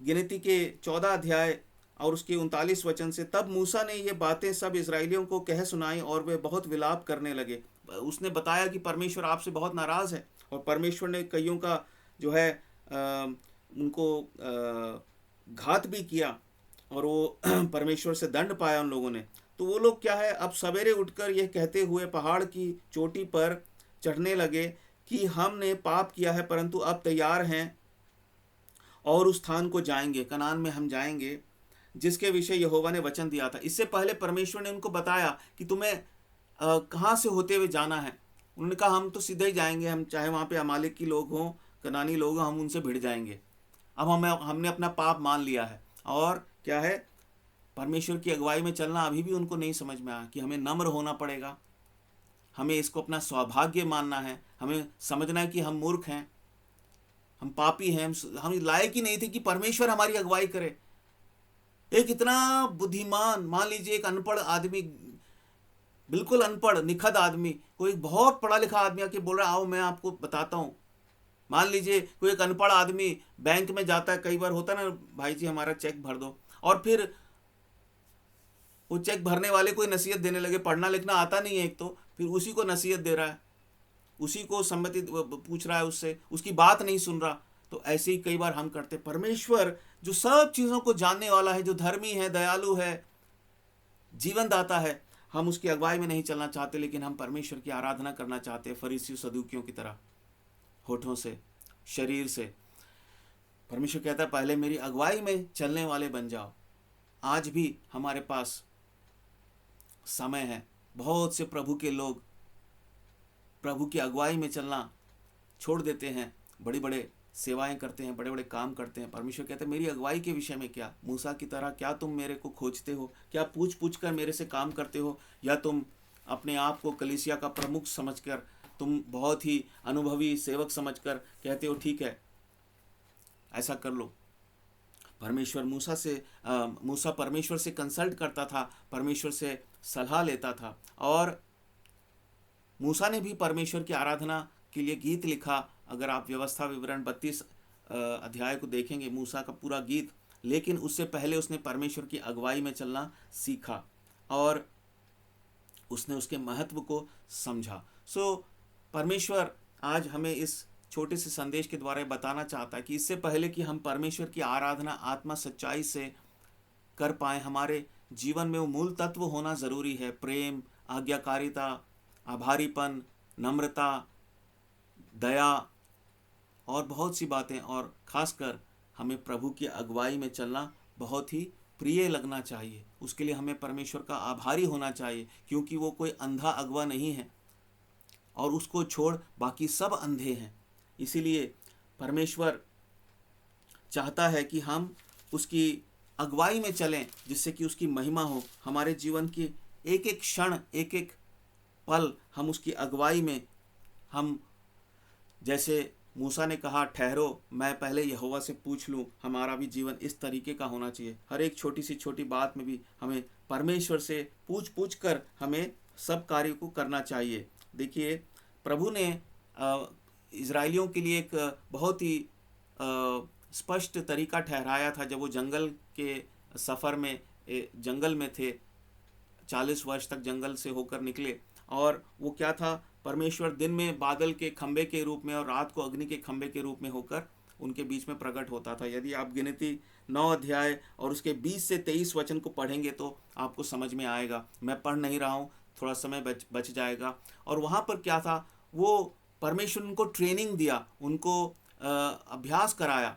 गिनती के 14 अध्याय और उसके 39 वचन से, तब मूसा ने ये बातें सब इजरायलियों को कह सुनाई और वे बहुत विलाप करने लगे। उसने बताया कि परमेश्वर आपसे बहुत नाराज़ है और परमेश्वर ने कईयों का जो है उनको घात भी किया और वो परमेश्वर से दंड पाया उन लोगों ने। तो वो लोग क्या है, अब सवेरे उठकर यह कहते हुए पहाड़ की चोटी पर चढ़ने लगे कि हमने पाप किया है, परंतु अब तैयार हैं और उस स्थान को जाएंगे, कनान में हम जाएंगे जिसके विषय यहोवा ने वचन दिया था। इससे पहले परमेश्वर ने उनको बताया कि तुम्हें कहाँ से होते हुए जाना है। उन्होंने कहा हम तो सीधे ही जाएंगे, हम चाहे वहाँ पे अमालिक की लोग हों, कनानी लोग हों, हम उनसे भिड़ जाएंगे। अब हमने अपना पाप मान लिया है। और क्या है, परमेश्वर की अगुवाई में चलना अभी भी उनको नहीं समझ में आया कि हमें नम्र होना पड़ेगा, हमें इसको अपना सौभाग्य मानना है, हमें समझना है कि हम मूर्ख हैं, हम पापी हैं, हम लायक ही नहीं थे कि परमेश्वर हमारी अगुवाई करे। एक इतना बुद्धिमान, मान लीजिए एक अनपढ़ आदमी, बिल्कुल अनपढ़ निखद आदमी, कोई बहुत पढ़ा लिखा आदमी आके बोल रहा है आओ मैं आपको बताता हूँ। मान लीजिए कोई एक अनपढ़ आदमी बैंक में जाता है, कई बार होता है ना, भाई जी हमारा चेक भर दो, और फिर वो चेक भरने वाले कोई नसीहत देने लगे, पढ़ना लिखना आता नहीं है एक तो, फिर उसी को नसीहत दे रहा है, उसी को सम्मति पूछ रहा है उससे, उसकी बात नहीं सुन रहा। तो ऐसे ही कई बार हम करते। परमेश्वर जो सब चीज़ों को जानने वाला है, जो धर्मी है, दयालु है, जीवन दाता है, हम उसकी अगुवाई में नहीं चलना चाहते, लेकिन हम परमेश्वर की आराधना करना चाहते हैं फरीसियों सदूकियों की तरह, होठों से, शरीर से। परमेश्वर कहता है पहले मेरी अगुवाई में चलने वाले बन जाओ। आज भी हमारे पास समय है। बहुत से प्रभु के लोग प्रभु की अगुवाई में चलना छोड़ देते हैं, बड़ी बड़े सेवाएं करते हैं, बड़े बड़े काम करते हैं। परमेश्वर कहते हैं मेरी अगुवाई के विषय में क्या, मूसा की तरह क्या तुम मेरे को खोजते हो? क्या पूछ पूछ कर मेरे से काम करते हो, या तुम अपने आप को कलीसिया का प्रमुख समझकर, तुम बहुत ही अनुभवी सेवक समझकर कहते हो ठीक है ऐसा कर लो? परमेश्वर मूसा परमेश्वर से कंसल्ट करता था, परमेश्वर से सलाह लेता था, और मूसा ने भी परमेश्वर की आराधना के लिए गीत लिखा। अगर आप व्यवस्था विवरण 32 अध्याय को देखेंगे, मूसा का पूरा गीत, लेकिन उससे पहले उसने परमेश्वर की अगुवाई में चलना सीखा और उसने उसके महत्व को समझा। सो परमेश्वर आज हमें इस छोटे से संदेश के द्वारा बताना चाहता है कि इससे पहले कि हम परमेश्वर की आराधना आत्मा सच्चाई से कर पाए, हमारे जीवन में वो मूल तत्व होना ज़रूरी है। प्रेम, आज्ञाकारिता, आभारीपन, नम्रता, दया और बहुत सी बातें, और खासकर हमें प्रभु की अगुवाई में चलना बहुत ही प्रिय लगना चाहिए। उसके लिए हमें परमेश्वर का आभारी होना चाहिए, क्योंकि वो कोई अंधा अगुवा नहीं है और उसको छोड़ बाकी सब अंधे हैं। इसीलिए परमेश्वर चाहता है कि हम उसकी अगुवाई में चलें, जिससे कि उसकी महिमा हो। हमारे जीवन की एक एक क्षण, एक एक पल हम उसकी अगुवाई में, हम जैसे मूसा ने कहा ठहरो मैं पहले यहोवा से पूछ लूँ, हमारा भी जीवन इस तरीके का होना चाहिए। हर एक छोटी सी छोटी बात में भी हमें परमेश्वर से पूछ पूछ कर हमें सब कार्य को करना चाहिए। देखिए, प्रभु ने इज़राइलियों के लिए एक बहुत ही स्पष्ट तरीका ठहराया था। जब वो जंगल के सफ़र में जंगल में थे, 40 वर्ष तक जंगल से होकर निकले, और वो क्या था, परमेश्वर दिन में बादल के खंबे के रूप में और रात को अग्नि के खंबे के रूप में होकर उनके बीच में प्रकट होता था। यदि आप गिनती 9 अध्याय और उसके 20 से 23 वचन को पढ़ेंगे तो आपको समझ में आएगा। मैं पढ़ नहीं रहा हूँ, थोड़ा समय बच जाएगा। और वहाँ पर क्या था, वो परमेश्वर उनको ट्रेनिंग दिया, उनको अभ्यास कराया,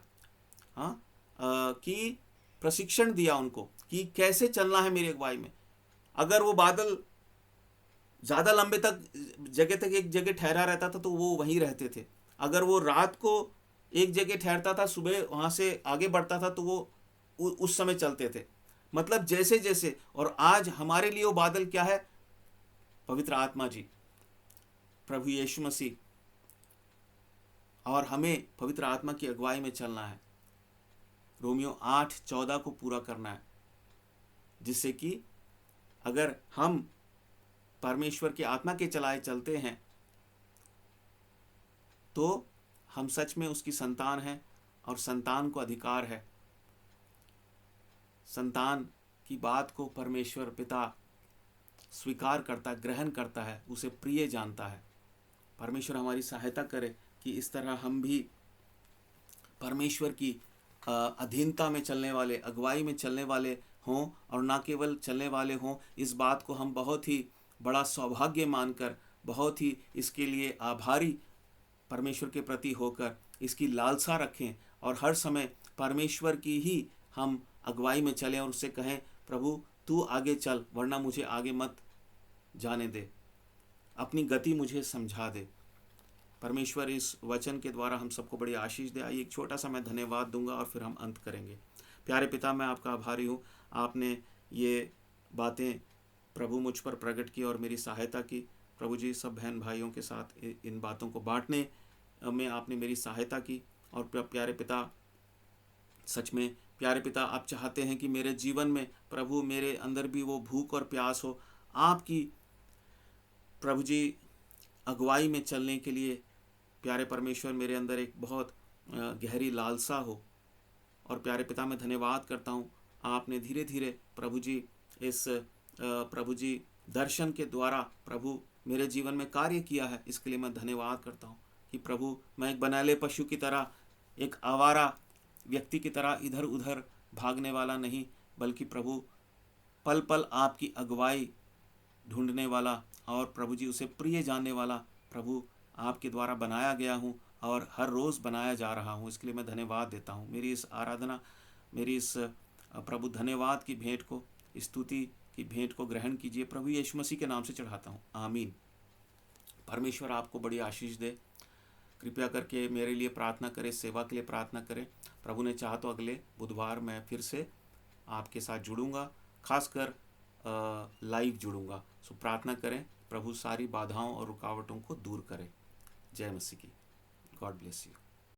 हाँ, कि प्रशिक्षण दिया उनको कि कैसे चलना है मेरी अगुवाई में। अगर वो बादल ज़्यादा लंबे तक जगह तक एक जगह ठहरा रहता था तो वो वहीं रहते थे। अगर वो रात को एक जगह ठहरता था, सुबह वहाँ से आगे बढ़ता था, तो वो उस समय चलते थे। मतलब जैसे जैसे, और आज हमारे लिए वो बादल क्या है, पवित्र आत्मा जी, प्रभु यीशु मसीह, और हमें पवित्र आत्मा की अगुवाई में चलना है। रोमियो 8:14 को पूरा करना है, जिससे कि अगर हम परमेश्वर की आत्मा के चलाए चलते हैं तो हम सच में उसकी संतान हैं, और संतान को अधिकार है। संतान की बात को परमेश्वर पिता स्वीकार करता, ग्रहण करता है, उसे प्रिय जानता है। परमेश्वर हमारी सहायता करे कि इस तरह हम भी परमेश्वर की अधीनता में चलने वाले, अगुवाई में चलने वाले हों, और ना केवल चलने वाले हों, इस बात को हम बहुत ही बड़ा सौभाग्य मानकर, बहुत ही इसके लिए आभारी परमेश्वर के प्रति होकर इसकी लालसा रखें, और हर समय परमेश्वर की ही हम अगुवाई में चलें और उससे कहें, प्रभु तू आगे चल, वरना मुझे आगे मत जाने दे, अपनी गति मुझे समझा दे। परमेश्वर इस वचन के द्वारा हम सबको बड़ी आशीष दे। आइए एक छोटा सा मैं धन्यवाद दूंगा और फिर हम अंत करेंगे। प्यारे पिता, मैं आपका आभारी हूँ, आपने ये बातें प्रभु मुझ पर प्रकट की और मेरी सहायता की। प्रभु जी, सब बहन भाइयों के साथ इन बातों को बांटने में आपने मेरी सहायता की। और प्यारे पिता, सच में प्यारे पिता, आप चाहते हैं कि मेरे जीवन में प्रभु मेरे अंदर भी वो भूख और प्यास हो, आपकी प्रभु जी अगुवाई में चलने के लिए। प्यारे परमेश्वर, मेरे अंदर एक बहुत गहरी लालसा हो। और प्यारे पिता, मैं धन्यवाद करता हूँ, आपने धीरे धीरे प्रभु जी इस प्रभु जी दर्शन के द्वारा प्रभु मेरे जीवन में कार्य किया है। इसके लिए मैं धन्यवाद करता हूँ कि प्रभु मैं एक बनाले पशु की तरह, एक आवारा व्यक्ति की तरह इधर उधर भागने वाला नहीं, बल्कि प्रभु पल पल आपकी अगुवाई ढूंढने वाला और प्रभु जी उसे प्रिय जानने वाला प्रभु आपके द्वारा बनाया गया हूँ और हर रोज़ बनाया जा रहा हूँ। इसके लिए मैं धन्यवाद देता हूँ। मेरी इस आराधना, मेरी इस प्रभु धन्यवाद की भेंट को, स्तुति की भेंट को ग्रहण कीजिए। प्रभु यीशु मसीह के नाम से चढ़ाता हूँ, आमीन। परमेश्वर आपको बड़ी आशीष दे। कृपया करके मेरे लिए प्रार्थना करें, सेवा के लिए प्रार्थना करें। प्रभु ने चाहा तो अगले बुधवार मैं फिर से आपके साथ जुड़ूंगा, खासकर लाइव जुड़ूंगा। सो प्रार्थना करें, प्रभु सारी बाधाओं और रुकावटों को दूर करें। जय मसीह की। God bless you.